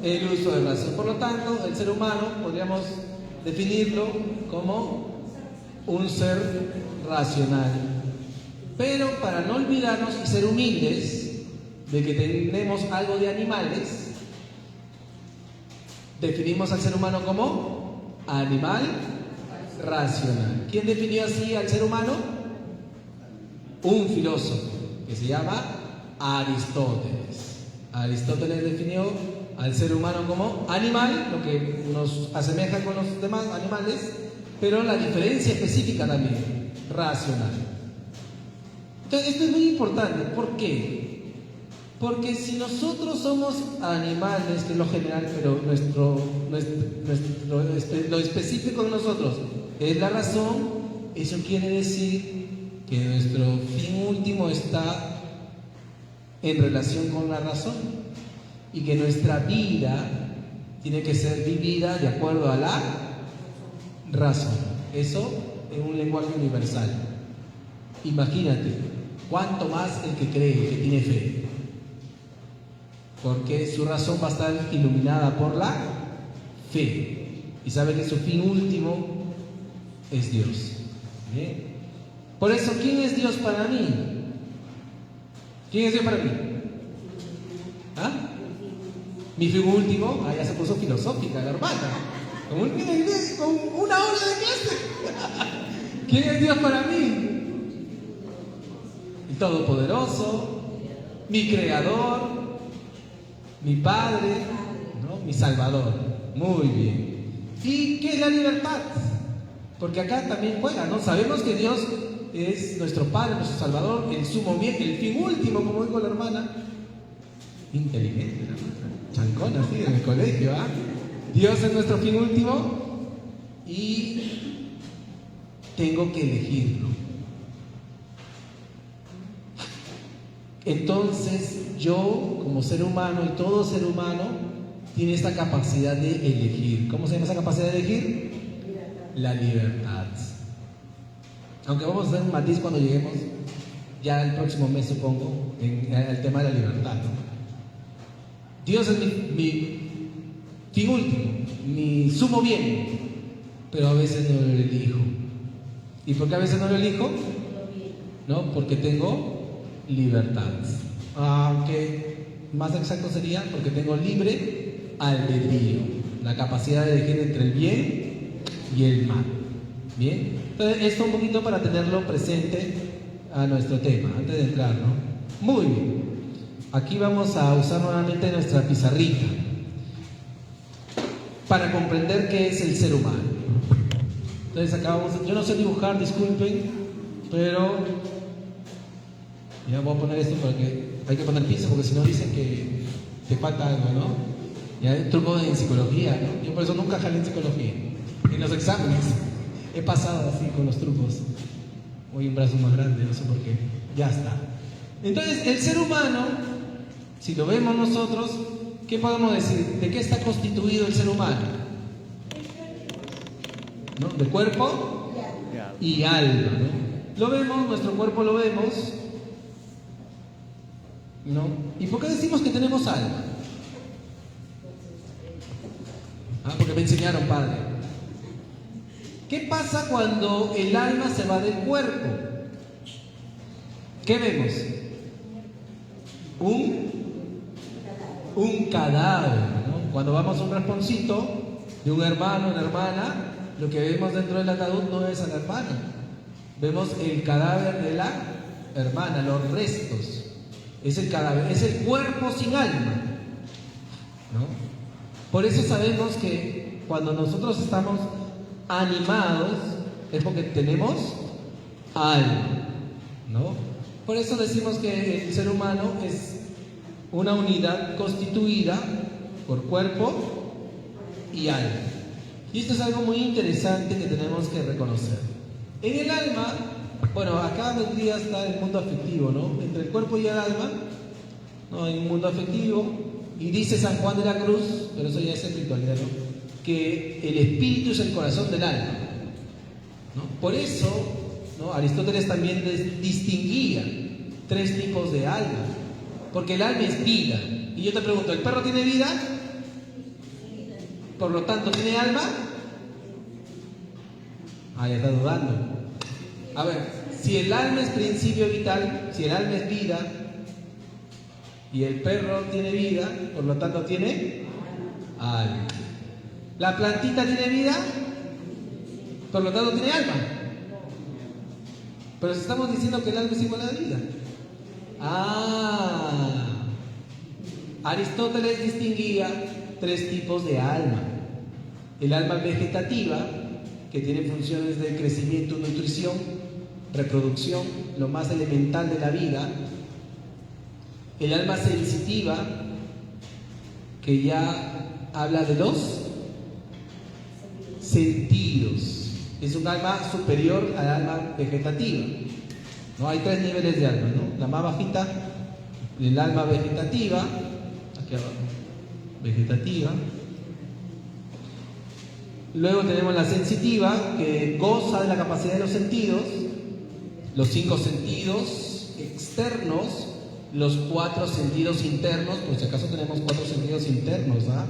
El uso de razón. Por lo tanto, el ser humano podríamos definirlo como un ser racional. Pero para no olvidarnos y ser humildes de que tenemos algo de animales, definimos al ser humano como animal racional. ¿Quién definió así al ser humano? Un filósofo que se llama Aristóteles. Aristóteles definió al ser humano como animal, lo que nos asemeja con los demás animales, pero la diferencia específica también, racional. Entonces, esto es muy importante. ¿Por qué? Porque si nosotros somos animales, que es lo general, pero lo específico de nosotros es la razón, eso quiere decir que nuestro fin último está en relación con la razón y que nuestra vida tiene que ser vivida de acuerdo a la razón. Eso en un lenguaje universal. Imagínate, cuánto más el que cree, el que tiene fe, porque su razón va a estar iluminada por la fe y sabe que su fin último es Dios. ¿Bien? Por eso, ¿quién es Dios para mí? ¿Quién es Dios para mí? ¿Ah? Mi fin último, ya se puso filosófica la hermana, con una hora de clase. ¿Quién es Dios para mí? El Todopoderoso, mi Creador, mi Padre, ¿no? Mi Salvador. Muy bien. ¿Y qué es la libertad? Porque acá también juega, ¿no? Sabemos que Dios es nuestro Padre, nuestro Salvador, el sumo bien, el fin último, como dijo la hermana. Inteligente, la hermana. Chancona, así, en el colegio, ¿ah? Dios es nuestro fin último y tengo que elegirlo. Entonces, yo, como ser humano, y todo ser humano, tiene esta capacidad de elegir. ¿Cómo se llama esa capacidad de elegir? La libertad. Aunque vamos a hacer un matiz cuando lleguemos, ya el próximo mes, supongo, en el tema de la libertad, ¿no? Dios es mi fin último, mi sumo bien, pero a veces no lo elijo. ¿Y por qué a veces no lo elijo? No, porque tengo libertad. Aunque más exacto sería porque tengo libre albedrío, la capacidad de elegir entre el bien y el mal. Bien, entonces esto un poquito para tenerlo presente a nuestro tema, antes de entrar, ¿no? Muy bien. Aquí vamos a usar nuevamente nuestra pizarrita para comprender qué es el ser humano. Entonces acá vamos, yo no sé dibujar, disculpen, pero ya voy a poner esto porque hay que poner piso, porque si no dicen que te falta algo, ¿no? Ya hay trucos en psicología, ¿no? Yo por eso nunca jalé en psicología. En los exámenes he pasado así con los trucos. Hoy un brazo más grande, no sé por qué. Ya está. Entonces, el ser humano, si lo vemos nosotros, ¿qué podemos decir? ¿De qué está constituido el ser humano? ¿No? De cuerpo y alma, ¿no? Lo vemos, nuestro cuerpo lo vemos, ¿no? ¿Y por qué decimos que tenemos alma? Porque me enseñaron, padre. ¿Qué pasa cuando el alma se va del cuerpo? ¿Qué vemos? Un cadáver, ¿no? Cuando vamos a un rasponcito de un hermano, una hermana, lo que vemos dentro del ataúd no es a la hermana. Vemos el cadáver de la hermana, los restos. Es el cadáver, es el cuerpo sin alma, ¿no? Por eso sabemos que cuando nosotros estamos animados es porque tenemos alma, ¿no? Por eso decimos que el ser humano es una unidad constituida por cuerpo y alma. Y esto es algo muy interesante que tenemos que reconocer. En el alma, bueno, acá vendría hasta el mundo afectivo, ¿no? Entre el cuerpo y el alma, ¿no? Hay un mundo afectivo, y dice San Juan de la Cruz, pero eso ya es espiritualidad, ¿no? Que el espíritu es el corazón del alma, ¿no? Por eso, ¿no? Aristóteles también distinguía 3 tipos de alma, porque el alma es vida. Y yo te pregunto, ¿el perro tiene vida? Por lo tanto, ¿tiene alma? Ya está dudando. A ver, si el alma es principio vital, si el alma es vida, y el perro tiene vida, por lo tanto tiene alma. ¿La plantita tiene vida? Por lo tanto tiene alma. Pero estamos diciendo que el alma es igual a la vida. Aristóteles distinguía 3 tipos de alma. El alma vegetativa, que tiene funciones de crecimiento, nutrición, reproducción, lo más elemental de la vida. El alma sensitiva, que ya habla de los sentidos. Es un alma superior al alma vegetativa. ¿no? Hay 3 niveles de alma, ¿no? La más bajita, el alma vegetativa, aquí abajo, vegetativa. Luego tenemos la sensitiva, que goza de la capacidad de los sentidos, los 5 sentidos externos, los 4 sentidos internos, por si acaso tenemos 4 sentidos internos, ¿ah?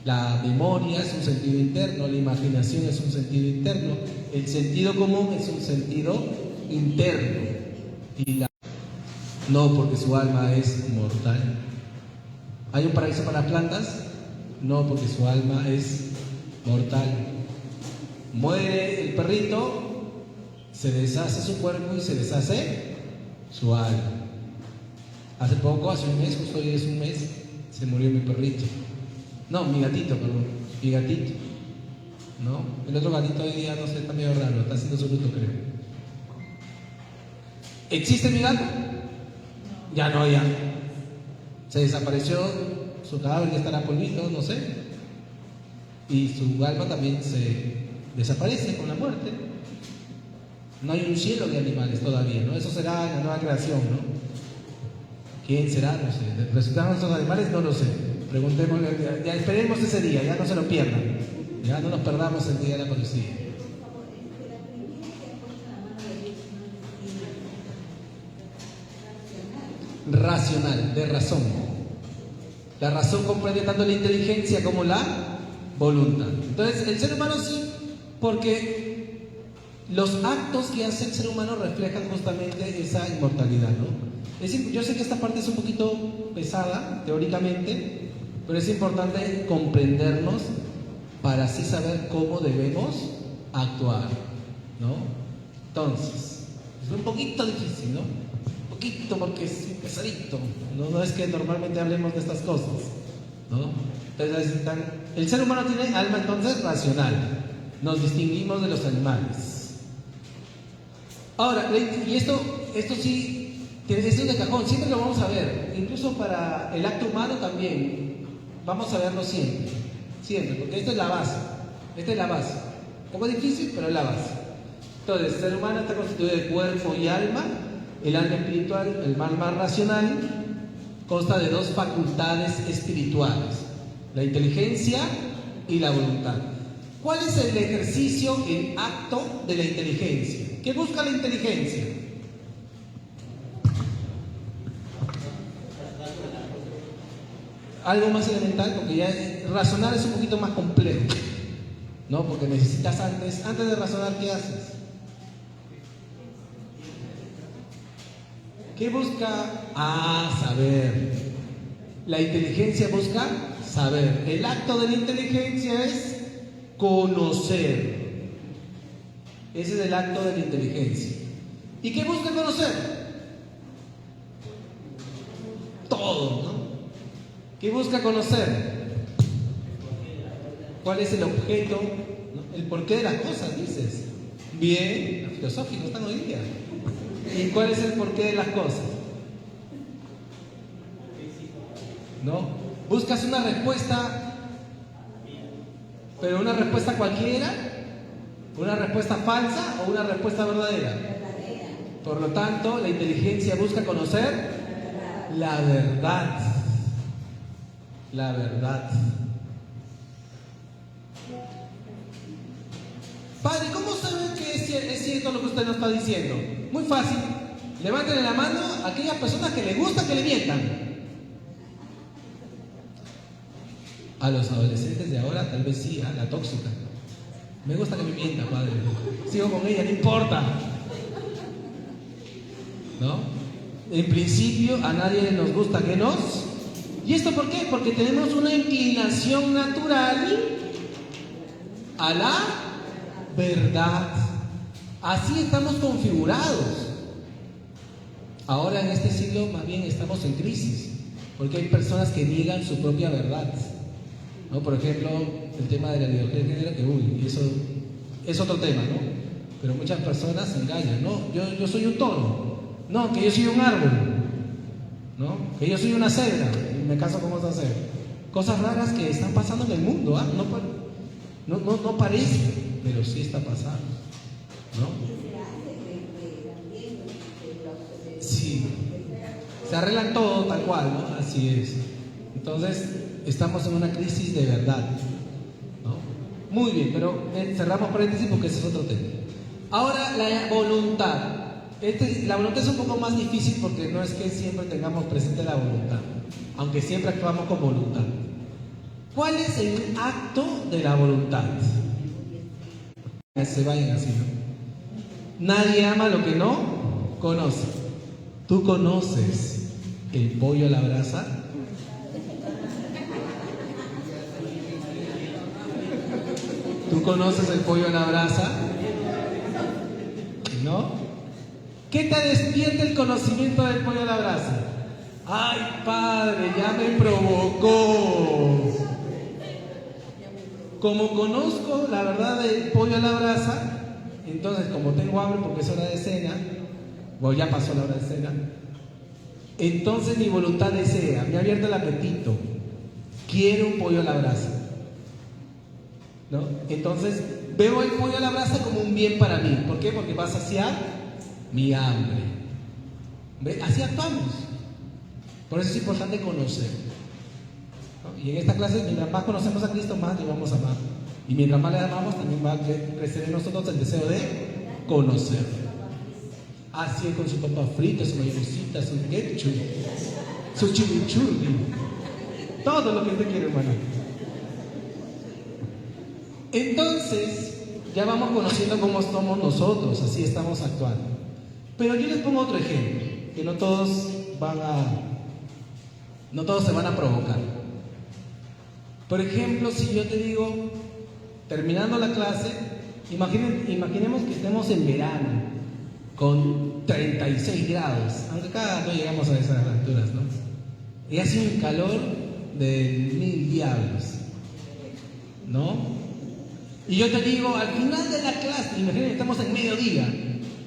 La memoria es un sentido interno, la imaginación es un sentido interno, el sentido común es un sentido interno. No, porque su alma es mortal. ¿Hay un paraíso para las plantas? No, porque su alma es mortal. Muere el perrito, se deshace su cuerpo y se deshace su alma. Hace poco, hace un mes, justo hoy es un mes, se murió mi perrito. No, mi gatito, perdón. Mi gatito. ¿No? El otro gatito hoy día, no sé, está medio raro, está haciendo su luto, creo. ¿Existe mi gato? Ya no, ya. Se desapareció, su cadáver ya estará polvito, no sé. Y su alma también se desaparece con la muerte. No hay un cielo de animales todavía, ¿no? Eso será la nueva creación, ¿no? ¿Quién será? No sé. ¿Resucitarán estos animales? No lo sé. Preguntémosle, ya esperemos ese día, ya no se lo pierdan. Ya no nos perdamos el día de la policía. Racional, de razón. La razón comprende tanto la inteligencia como la voluntad. Entonces, el ser humano sí, porque los actos que hace el ser humano reflejan justamente esa inmortalidad, ¿no? Yo sé que esta parte es un poquito pesada, teóricamente, pero es importante comprendernos para así saber cómo debemos actuar, ¿no? Entonces, es un poquito difícil, ¿no? Un poquito porque es pesadito, ¿no? No es que normalmente hablemos de estas cosas, ¿no? Entonces, el ser humano tiene alma entonces racional, nos distinguimos de los animales. Ahora, y esto sí, esto es de cajón, siempre lo vamos a ver, incluso para el acto humano también, vamos a verlo siempre, porque esta es la base, un poco difícil, pero es la base. Entonces, el ser humano está constituido de cuerpo y alma, el alma espiritual, el alma racional, consta de 2 facultades espirituales, la inteligencia y la voluntad. ¿Cuál es el ejercicio, el acto de la inteligencia? ¿Qué busca la inteligencia? Algo más elemental, porque ya razonar es un poquito más complejo, ¿no? Porque necesitas antes de razonar, ¿qué haces? ¿Qué busca? Saber. La inteligencia busca saber. El acto de la inteligencia es conocer. Ese es el acto de la inteligencia. ¿Y qué busca conocer? Todo, ¿no? ¿Qué busca conocer? ¿Cuál es el objeto? ¿No? El porqué de las cosas, dices. Bien, los filosóficos están hoy día. ¿Y cuál es el porqué de las cosas? ¿No? Buscas una respuesta, pero una respuesta cualquiera, una respuesta falsa o una respuesta verdadera. Por lo tanto, la inteligencia busca conocer la verdad. La verdad. Padre, ¿cómo saben que es cierto lo que usted nos está diciendo? Muy fácil. Levanten la mano a aquellas personas que les gusta que le mientan. A los adolescentes de ahora, tal vez sí, la tóxica. Me gusta que me mienta, padre. Sigo con ella, no importa. ¿No? En principio, a nadie nos gusta que nos... ¿Y esto por qué? Porque tenemos una inclinación natural a la verdad. Así estamos configurados. Ahora en este siglo más bien estamos en crisis, porque hay personas que niegan su propia verdad, ¿no? Por ejemplo, el tema de la ideología de género, que eso es otro tema, ¿no? Pero muchas personas se engañan, ¿no? Yo soy un toro, no, que yo soy un árbol, ¿no? Que yo soy una cebra, y me caso con otra cebra. Cosas raras que están pasando en el mundo, ¿ah? No parece, pero sí está pasando, ¿no? Sí, se arreglan todo tal cual, ¿no? Así es. Entonces, estamos en una crisis de verdad, ¿no? Muy bien, pero cerramos paréntesis porque ese es otro tema. Ahora, la voluntad. La voluntad es un poco más difícil porque no es que siempre tengamos presente la voluntad, aunque siempre actuamos con voluntad. ¿Cuál es el acto de la voluntad? Se vayan así, ¿no? Nadie ama lo que no conoce. ¿Tú conoces el pollo a la brasa? ¿Tú conoces el pollo a la brasa? ¿No? ¿Qué te despierta el conocimiento del pollo a la brasa? ¡Ay, padre, ya me provocó! Como conozco la verdad del pollo a la brasa, entonces como tengo hambre porque es hora de cena, o ya pasó la hora de cena, entonces mi voluntad desea, me ha abierto el apetito, quiero un pollo a la brasa, ¿no? Entonces veo el pollo a la brasa como un bien para mí. ¿Por qué? Porque va a saciar mi hambre. ¿Ve? Así actuamos. Por eso es importante conocer, ¿no? Y en esta clase, mientras más conocemos a Cristo, más le vamos a amar. Y mientras más le amamos, también va a crecer en nosotros el deseo de conocer. Así es con su papa frita, su mayonesita, su ketchup, su chimichurri, todo lo que usted quiere, hermano. Entonces, ya vamos conociendo cómo somos nosotros, así estamos actuando. Pero yo les pongo otro ejemplo, que no todos se van a provocar. Por ejemplo, si yo te digo, terminando la clase, imaginemos que estemos en verano, con 36 grados, aunque acá no llegamos a esas alturas, ¿no? Y hace un calor de 1000 diablos, ¿no? Y yo te digo, al final de la clase, imagínate que estamos en mediodía,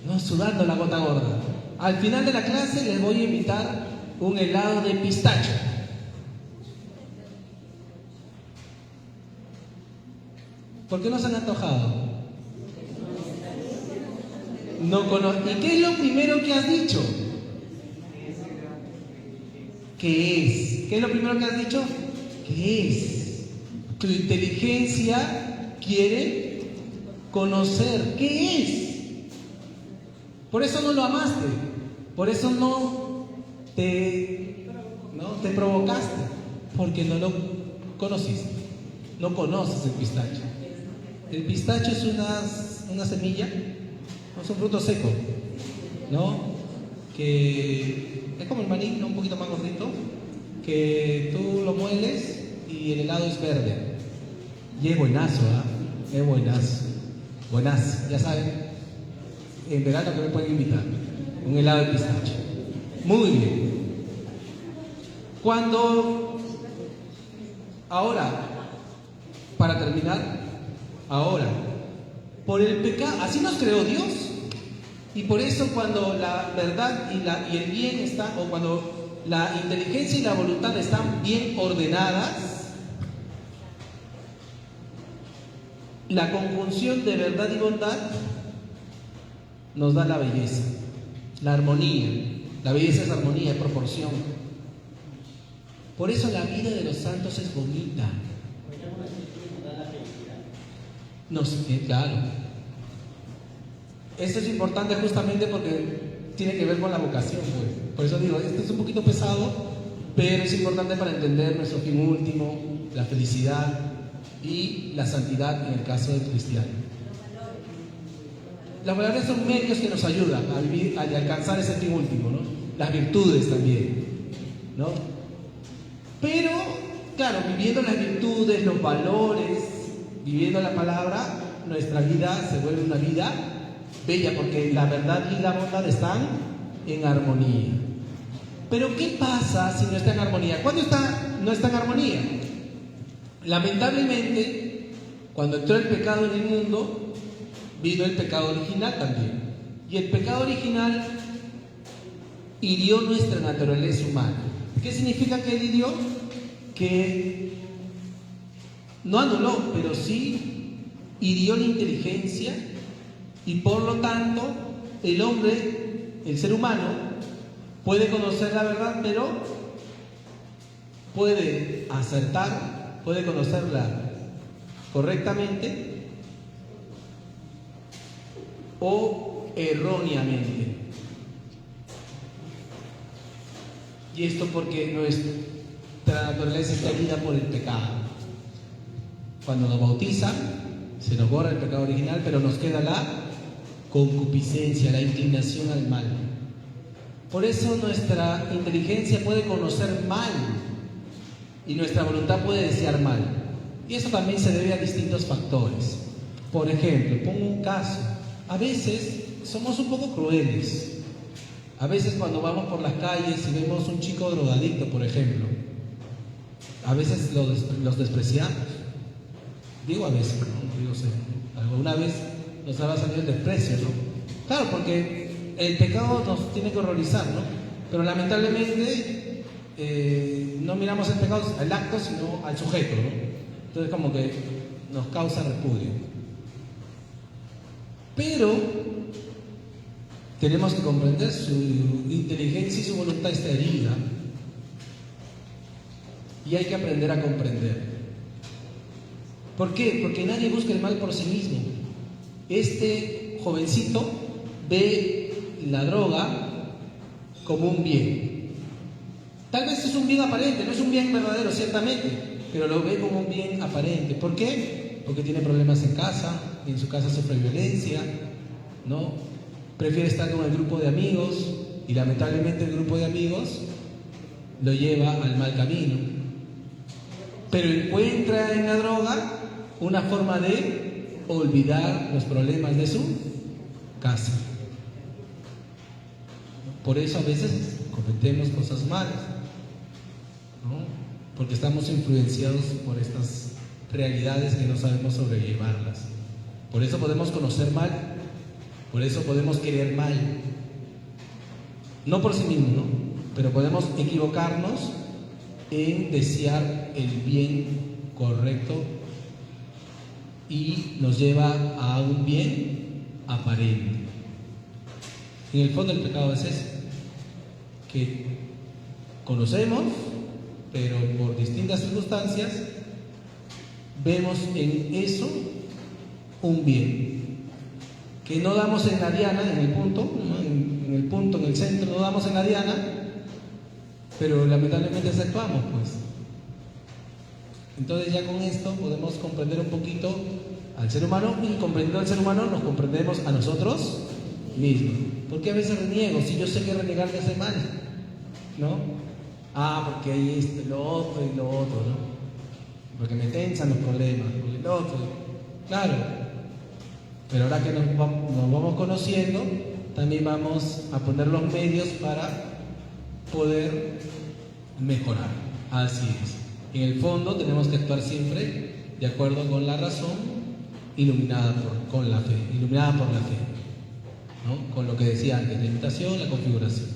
¿no? Sudando la gota gorda. Al final de la clase les voy a invitar un helado de pistacho. ¿Por qué no se han antojado? No conozco. ¿Y qué es lo primero que has dicho? ¿Qué es? ¿Qué es lo primero que has dicho? ¿Qué es? Tu inteligencia quiere conocer. ¿Qué es? Por eso no lo amaste. Por eso no te provocaste. Porque no lo conociste. No conoces el pistacho. El pistacho es una semilla, es un fruto seco, ¿no? Que es como el maní, ¿no? Un poquito más gordito, que tú lo mueles y el helado es verde. Y es buenazo, ¿ah? Es buenazo. Buenazo, ya saben, en verano que me pueden invitar, un helado de pistacho. Muy bien. Ahora, para terminar, por el pecado, así nos creó Dios. Y por eso cuando la verdad y el bien están, o cuando la inteligencia y la voluntad están bien ordenadas, la conjunción de verdad y bondad nos da la belleza, la armonía. La belleza es armonía, es proporción. Por eso la vida de los santos es bonita. No sé, claro. Esto es importante justamente porque tiene que ver con la vocación, pues. Por eso digo, esto es un poquito pesado, pero es importante para entender nuestro fin último, la felicidad y la santidad en el caso del cristiano. Las valores son medios que nos ayudan a vivir, a alcanzar ese fin último, ¿no? Las virtudes también, ¿no? Pero, claro, viviendo las virtudes, los valores, viviendo la palabra, nuestra vida se vuelve una vida bella, porque la verdad y la bondad están en armonía. Pero ¿qué pasa si no está en armonía? ¿Cuándo no está en armonía? Lamentablemente, cuando entró el pecado en el mundo, vino el pecado original también. Y el pecado original hirió nuestra naturaleza humana. ¿Qué significa que él hirió? Que no anuló, pero sí hirió la inteligencia, y por lo tanto el hombre, el ser humano, puede conocer la verdad, pero puede acertar, puede conocerla correctamente o erróneamente. Y esto porque nuestra naturaleza está herida por el pecado. Cuando nos bautizan, se nos borra el pecado original, pero nos queda la concupiscencia, la inclinación al mal. Por eso nuestra inteligencia puede conocer mal y nuestra voluntad puede desear mal. Y eso también se debe a distintos factores. Por ejemplo, pongo un caso. A veces somos un poco crueles. A veces cuando vamos por las calles y vemos un chico drogadicto, por ejemplo, a veces los despreciamos. Digo a veces, ¿no? Digo, alguna vez nos habrá salido el desprecio, ¿no? Claro, porque el pecado nos tiene que horrorizar, ¿no? Pero lamentablemente no miramos el pecado al acto, sino al sujeto, ¿no? Entonces como que nos causa repudio. Pero tenemos que comprender su inteligencia y su voluntad está herida. Y hay que aprender a comprender. ¿Por qué? Porque nadie busca el mal por sí mismo. Este jovencito ve la droga como un bien. Tal vez es un bien aparente, no es un bien verdadero, ciertamente, pero lo ve como un bien aparente. ¿Por qué? Porque tiene problemas en casa, y en su casa sufre violencia, ¿no? Prefiere estar con el grupo de amigos y lamentablemente el grupo de amigos lo lleva al mal camino. Pero encuentra en la droga una forma de olvidar los problemas de su casa. Por eso a veces cometemos cosas malas, ¿no? Porque estamos influenciados por estas realidades que no sabemos sobrellevarlas. Por eso podemos conocer mal, por eso podemos querer mal. No por sí mismo, ¿no? Pero podemos equivocarnos en desear el bien correcto y nos lleva a un bien aparente. En el fondo el pecado es eso, que conocemos, pero por distintas circunstancias vemos en eso un bien, que no damos en la diana, en el punto, ¿no? En el centro no damos en la diana, pero lamentablemente aceptamos, pues. Entonces ya con esto podemos comprender un poquito al ser humano, y comprendiendo al ser humano nos comprendemos a nosotros mismos. ¿Por qué a veces reniego? Si yo sé que renegar me hace mal, ¿no? Porque hay esto, lo otro y lo otro, ¿no? Porque me tensan los problemas, porque lo otro. Claro, pero ahora que nos vamos conociendo, también vamos a poner los medios para poder mejorar. Así es. En el fondo tenemos que actuar siempre de acuerdo con la razón, iluminada por la fe, ¿no? Con lo que decía antes, la imitación, la configuración.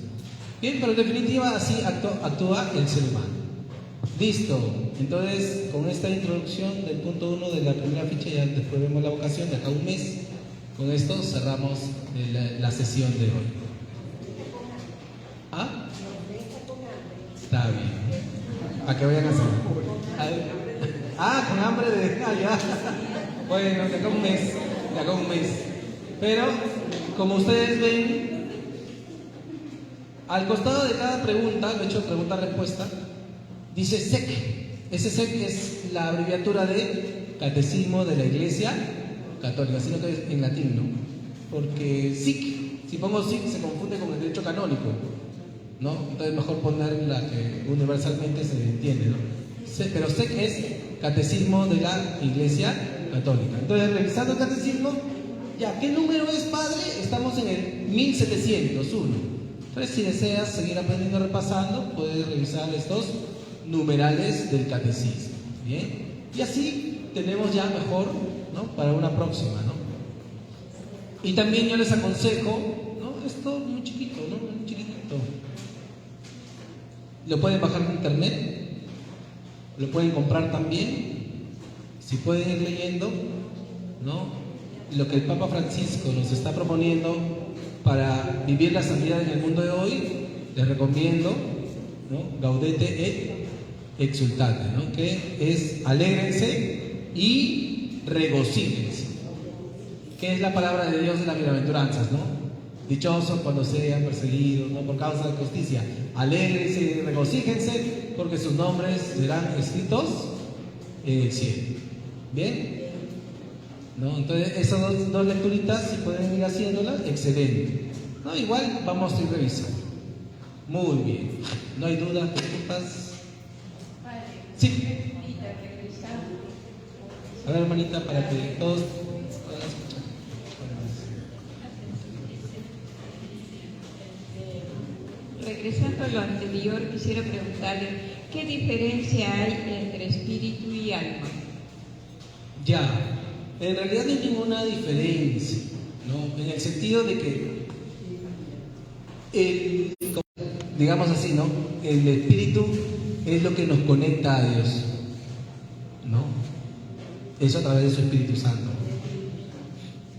Bien, pero en definitiva así actúa el ser humano. Listo. Entonces, con esta introducción del punto 1 de la primera ficha, ya después vemos la vocación de acá un mes. Con esto cerramos la sesión de hoy. ¿Ah? Está bien. ¿A qué vayan a hacer? Con hambre de... ya. Bueno, de acá un mes. Pero, como ustedes ven, al costado de cada pregunta, lo he hecho pregunta-respuesta, dice SEC. Ese SEC es la abreviatura de Catecismo de la Iglesia Católica, sino que es en latín, ¿no? Porque SIC, si pongo SIC se confunde con el derecho canónico, ¿no? Entonces mejor poner la que universalmente se entiende, ¿no? Pero SEC es Catecismo de la Iglesia Católica. Entonces, revisando el catecismo, ya, ¿qué número es, padre? Estamos en el 1701. Entonces, si deseas seguir aprendiendo, repasando, puedes revisar estos numerales del catecismo. Bien, y así tenemos ya mejor, ¿no? Para una próxima, ¿no? Y también yo les aconsejo, ¿no? Esto muy chiquito, ¿no? Muy chiquitito. Lo pueden bajar de internet, lo pueden comprar también. Si pueden ir leyendo, ¿no? Lo que el Papa Francisco nos está proponiendo para vivir la santidad en el mundo de hoy, les recomiendo, ¿no? Gaudete et exultate, ¿no? Que es alégrense y regocíjense. ¿Qué es la palabra de Dios de las bienaventuranzas, no? Dichosos cuando sean perseguidos, ¿no? Por causa de justicia. Alégrense y regocíjense, porque sus nombres serán escritos en el cielo. ¿Bien? ¿No? Entonces, esas dos lecturitas, si pueden ir haciéndolas, excelente. ¿No? Igual vamos a ir revisando. Muy bien. ¿No hay dudas, preguntas? Sí. A ver, hermanita, para que todos puedan escuchar. Regresando a lo anterior, quisiera preguntarle, ¿qué diferencia hay entre espíritu y alma? Ya, en realidad no hay ninguna diferencia, ¿no? En el sentido de que, digamos así, ¿no? El espíritu es lo que nos conecta a Dios, ¿no? Eso a través de su Espíritu Santo.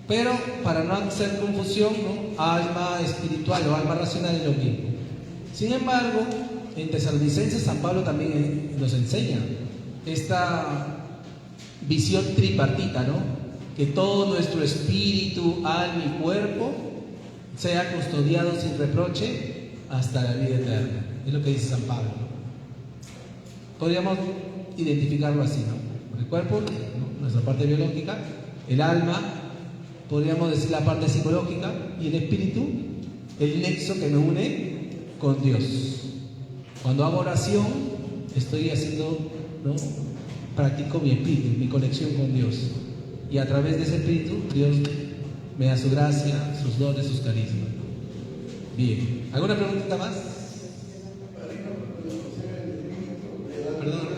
Pero para no hacer confusión, ¿no? Alma espiritual o alma racional es lo mismo. Sin embargo, en Tesalonicenses San Pablo también nos enseña esta visión tripartita, ¿no? Que todo nuestro espíritu, alma y cuerpo sea custodiado sin reproche hasta la vida eterna. Es lo que dice San Pablo, ¿no? Podríamos identificarlo así, ¿no? El cuerpo, ¿no? Nuestra parte biológica, el alma, podríamos decir la parte psicológica, y el espíritu, el nexo que me une con Dios. Cuando hago oración, estoy haciendo, ¿no? Practico mi espíritu, mi conexión con Dios. Y a través de ese espíritu, Dios me da su gracia, sus dones, sus carismas. Bien. ¿Alguna preguntita más? Perdón.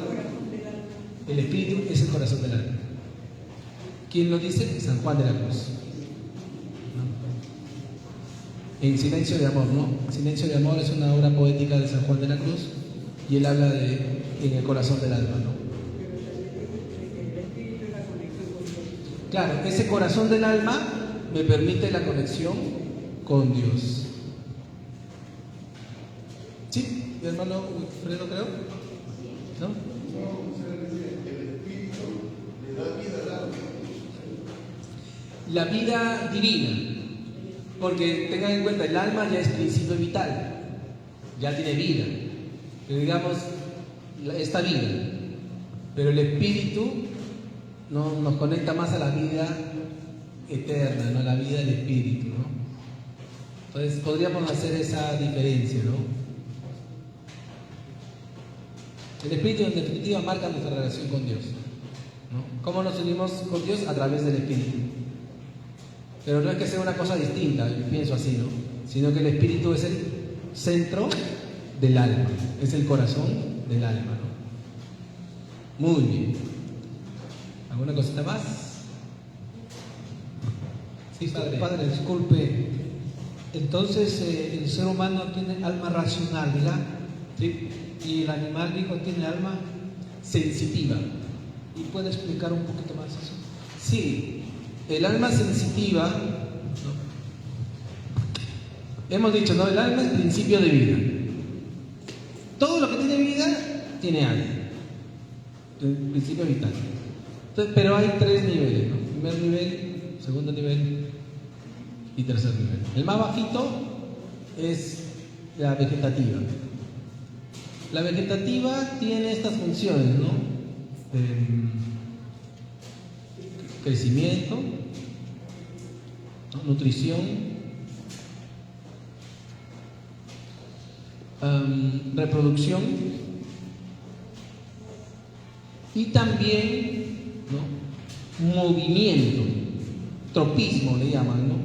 El espíritu es el corazón del alma. ¿Quién lo dice? San Juan de la Cruz. En Silencio de Amor, ¿no? Silencio de Amor es una obra poética de San Juan de la Cruz y él habla en el corazón del alma, ¿no? Claro, ese corazón del alma me permite la conexión con Dios. ¿Sí? ¿Mi hermano Fredo, creo? ¿No? La vida divina. Porque tengan en cuenta, el alma ya es principio vital, ya tiene vida, pero digamos, esta vida, pero el espíritu no, nos conecta más a la vida eterna, ¿no? A la vida del espíritu, ¿no? Entonces podríamos hacer esa diferencia, ¿no? El espíritu en definitiva marca nuestra relación con Dios, ¿no? ¿Cómo nos unimos con Dios? A través del espíritu. Pero no es que sea una cosa distinta, yo pienso así, ¿no? Sino que el espíritu es el centro del alma, es el corazón del alma, ¿no? Muy bien. ¿Alguna cosita más? Sí, padre. Padre, disculpe. Entonces, el ser humano tiene alma racional, ¿verdad? Sí. Y el animal, dijo, tiene alma Sensitiva. ¿Y puede explicar un poquito más eso? Sí. El alma sensitiva, ¿no? Hemos dicho, ¿no? El alma es principio de vida. Todo lo que tiene vida tiene alma. El principio vital. Entonces, pero hay tres niveles, ¿no? Primer nivel, segundo nivel y tercer nivel. El más bajito es la vegetativa. La vegetativa tiene estas funciones, ¿no? Crecimiento, ¿no? Nutrición, reproducción y también, ¿no? Movimiento, tropismo le llaman, ¿no?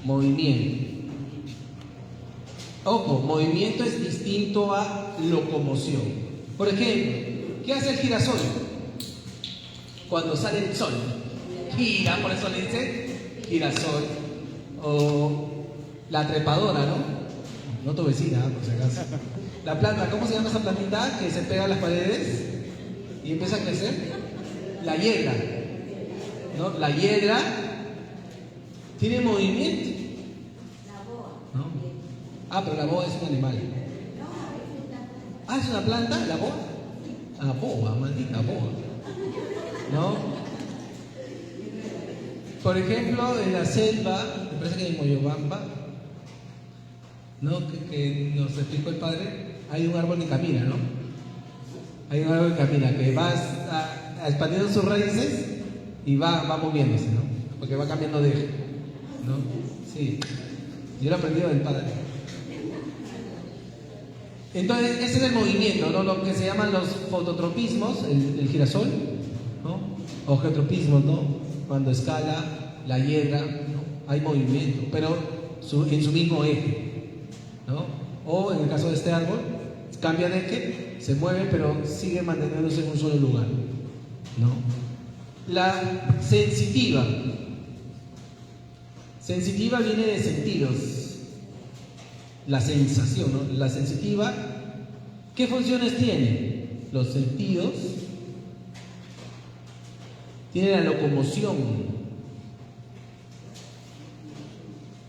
Movimiento. Ojo, movimiento es distinto a locomoción. Por ejemplo, ¿qué hace el girasol? Cuando sale el sol, gira, por eso le dice girasol. O la trepadora, ¿no? No tu vecina, por si acaso. La planta, ¿cómo se llama esa plantita que se pega a las paredes y empieza a crecer? La hiedra, ¿no? La hiedra tiene movimiento, ¿no? Ah, pero la boa es un animal. Ah, ¿es una planta? ¿La boa? Ah, boa, maldita boa. ¿No? Por ejemplo, en la selva, me parece que en Moyobamba, ¿no? Que nos explicó el padre, hay un árbol que camina, ¿no? Hay un árbol que camina, que va expandiendo sus raíces y va moviéndose, ¿no? Porque va cambiando de eje, ¿no? Sí, yo lo he aprendido del padre. Entonces, ese es el movimiento, ¿no? Lo que se llaman los fototropismos, el girasol, ¿no? O geotropismos, ¿no? Cuando escala la hiedra, ¿no? Hay movimiento, pero en su mismo eje, ¿no? O en el caso de este árbol, cambia de eje, se mueve, pero sigue manteniéndose en un solo lugar, ¿no? La sensitiva. Sensitiva viene de sentidos. La sensación, ¿no? La sensitiva, ¿qué funciones tiene? Los sentidos tiene la locomoción,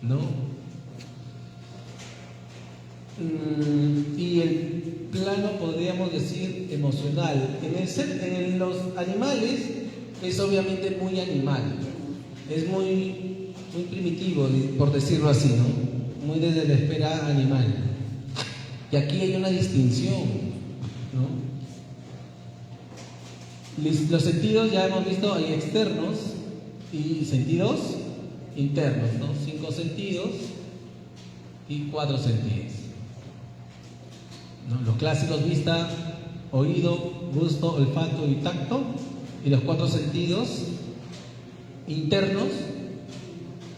¿no? Y el plano, podríamos decir, emocional. En los animales es obviamente muy animal, es muy primitivo, por decirlo así, ¿no? Muy desde la esfera animal. Y aquí hay una distinción, ¿no? Los sentidos ya hemos visto, hay externos y sentidos internos, ¿no? 5 sentidos y 4 sentidos, ¿no? Los clásicos: vista, oído, gusto, olfato y tacto. Y los 4 sentidos internos: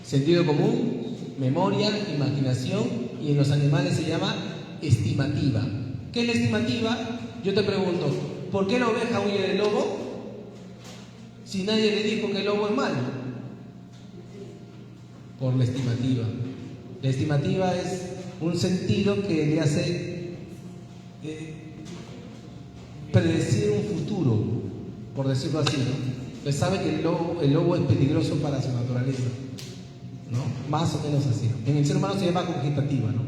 sentido común, memoria, imaginación, y en los animales se llama estimativa. ¿Qué es la estimativa? Yo te pregunto, ¿por qué la oveja huye del lobo si nadie le dijo que el lobo es malo? Por la estimativa. La estimativa es un sentido que le hace predecir un futuro, por decirlo así, ¿no? Pues sabe que el lobo es peligroso para su naturaleza, ¿no? Más o menos así. En el ser humano se llama cogitativa, ¿no?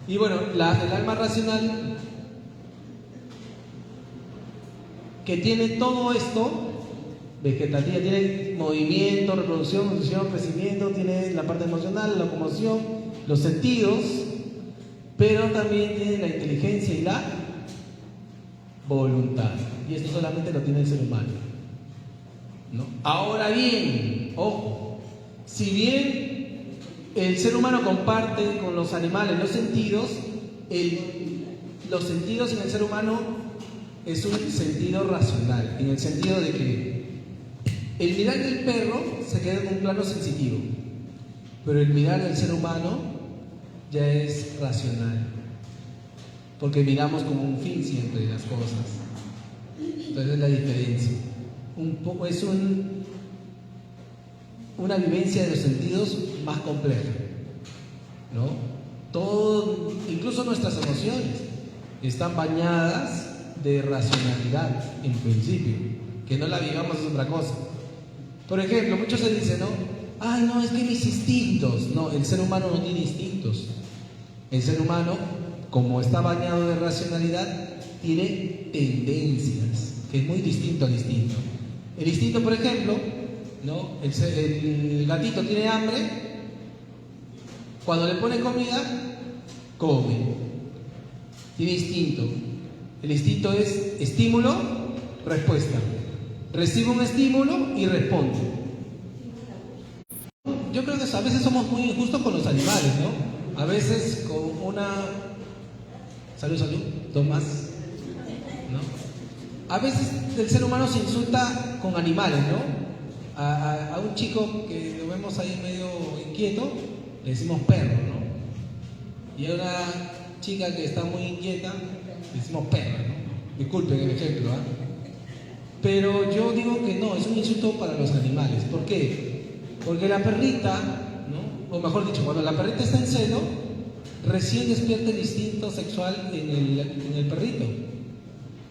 Y bueno, el alma racional, que tiene todo esto, vegetativa, tiene movimiento, reproducción, nutrición, crecimiento, tiene la parte emocional, la locomoción, los sentidos, pero también tiene la inteligencia y la voluntad. Y esto solamente lo tiene el ser humano, ¿no? Ahora bien, ojo, si bien el ser humano comparte con los animales los sentidos en el ser humano es un sentido racional, en el sentido de que el mirar del perro se queda en un plano sensitivo, pero el mirar del ser humano ya es racional, porque miramos como un fin siempre las cosas. Entonces es la diferencia. Es una vivencia de los sentidos más compleja, ¿no? Todo, incluso nuestras emociones, están bañadas de racionalidad en principio. Que no la vivamos es otra cosa. Por ejemplo, muchos se dicen, ¿no? Ay, no, es que mis instintos. No, el ser humano no tiene instintos. El ser humano, como está bañado de racionalidad, tiene tendencias, que es muy distinto al instinto. El instinto, por ejemplo, ¿no? El gatito tiene hambre, cuando le pone comida, come. Tiene instinto. El instinto es estímulo, respuesta. Recibe un estímulo y responde. Yo creo que a veces somos muy injustos con los animales, ¿no? A veces con una... Salud, dos más, ¿no? A veces el ser humano se insulta con animales, ¿no? A un chico que lo vemos ahí medio inquieto, le decimos perro, ¿no? Y a una chica que está muy inquieta, le decimos perro, ¿no? Disculpen el ejemplo, ¿eh? Pero yo digo que no, es un insulto para los animales. ¿Por qué? Porque la perrita, ¿no? O mejor dicho, cuando la perrita está en celo, recién despierta el instinto sexual en el perrito,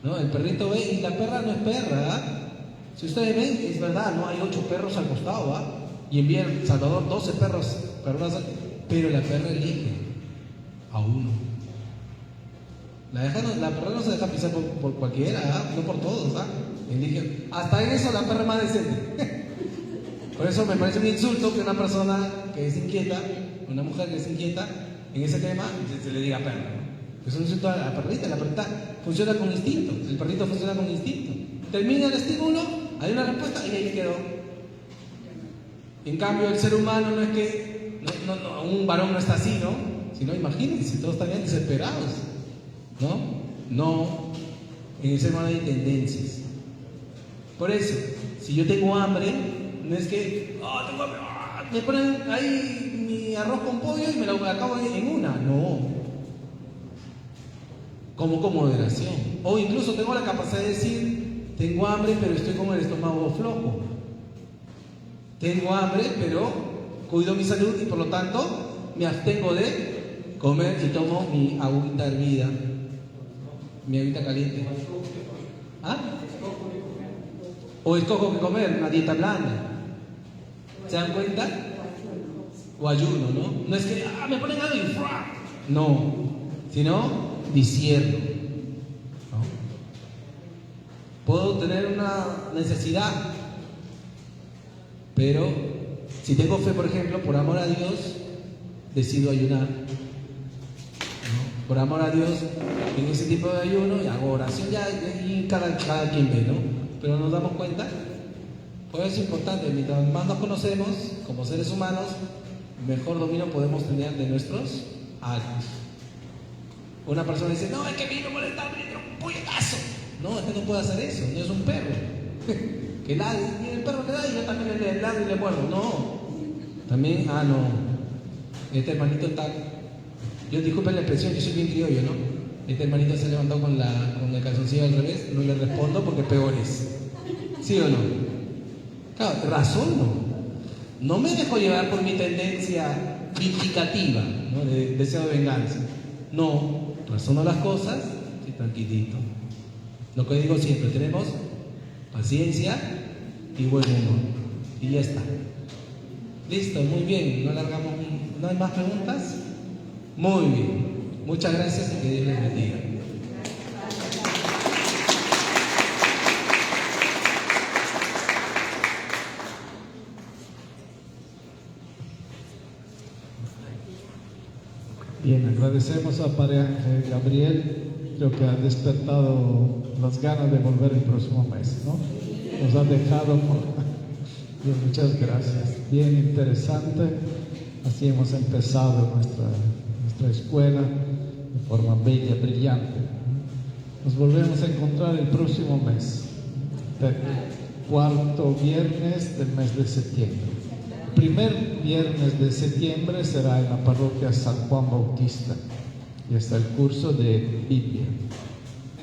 ¿no? El perrito ve y la perra no es perra, ¿eh? Si ustedes ven, es verdad, no hay 8 perros al costado, ¿ah? Y envía El Salvador 12 perros, pero la perra elige. a uno. La perra no se deja pisar por cualquiera, ¿ah? No por todos, ¿ah? Hasta en eso la perra es más decente. Por eso me parece un insulto que una persona que es inquieta, una mujer que es inquieta en ese tema, se le diga perra, ¿no? Es un insulto a la perrita funciona con instinto, el perrito funciona con instinto. Termina el estímulo, hay una respuesta y ahí quedó. En cambio, el ser humano no es que, un varón no está así, ¿no? Sino imagínense, todos estarían desesperados, ¿no? No, en el ser humano hay tendencias. Por eso, si yo tengo hambre, no es que, tengo hambre, me ponen ahí mi arroz con pollo y me lo acabo en una. No. Como con moderación. O incluso tengo la capacidad de decir, tengo hambre, pero estoy con el estómago flojo. Tengo hambre, pero cuido mi salud y por lo tanto me abstengo de comer y tomo mi agüita hervida, mi agüita caliente. ¿Ah? O escojo que comer una dieta blanda. ¿Se dan cuenta? O ayuno, ¿no? No es que, me ponen algo y ¡fua! No, sino discierno, ¿no? Puedo tener una necesidad, pero si tengo fe, por ejemplo, por amor a Dios, decido ayunar, ¿no? Por amor a Dios, en ese tipo de ayuno, y hago oración, y cada quien ve, ¿no? Pero nos damos cuenta, pues es importante, mientras más nos conocemos como seres humanos, mejor dominio podemos tener de nuestros actos. Una persona dice, no, es que vino molestando y un puñetazo. No, este no puede hacer eso, no es un perro. Que ladre, y el perro le da y yo también le ladro y le muerdo. No, también, no, este hermanito está, yo disculpen la expresión, yo soy bien criollo, ¿no? Este hermanito se levantó con el calzoncillo al revés, no le respondo porque peor es. ¿Sí o no? Claro, razón no me dejo llevar por mi tendencia vindicativa, ¿no? De deseo de venganza. No, razono las cosas y tranquilito. Lo que digo siempre, tenemos paciencia y buen humor. Y ya está. Listo, muy bien, no alargamos. ¿No hay más preguntas? Muy bien. Muchas gracias y que Dios les bendiga. Bien, agradecemos a Padre Gabriel, creo que ha despertado las ganas de volver el próximo mes, ¿no? Nos ha dejado Bien, muchas gracias. Bien interesante, así hemos empezado nuestra escuela de forma bella, brillante. Nos volvemos a encontrar el próximo mes, el cuarto viernes del mes de septiembre. El primer viernes de septiembre será en la parroquia San Juan Bautista y está el curso de Biblia,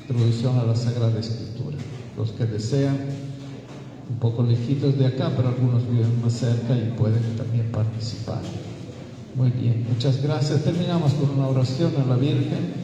introducción a la Sagrada Escritura. Los que desean, un poco lejitos de acá, pero algunos viven más cerca y pueden también participar. Muy bien, muchas gracias. Terminamos con una oración a la Virgen.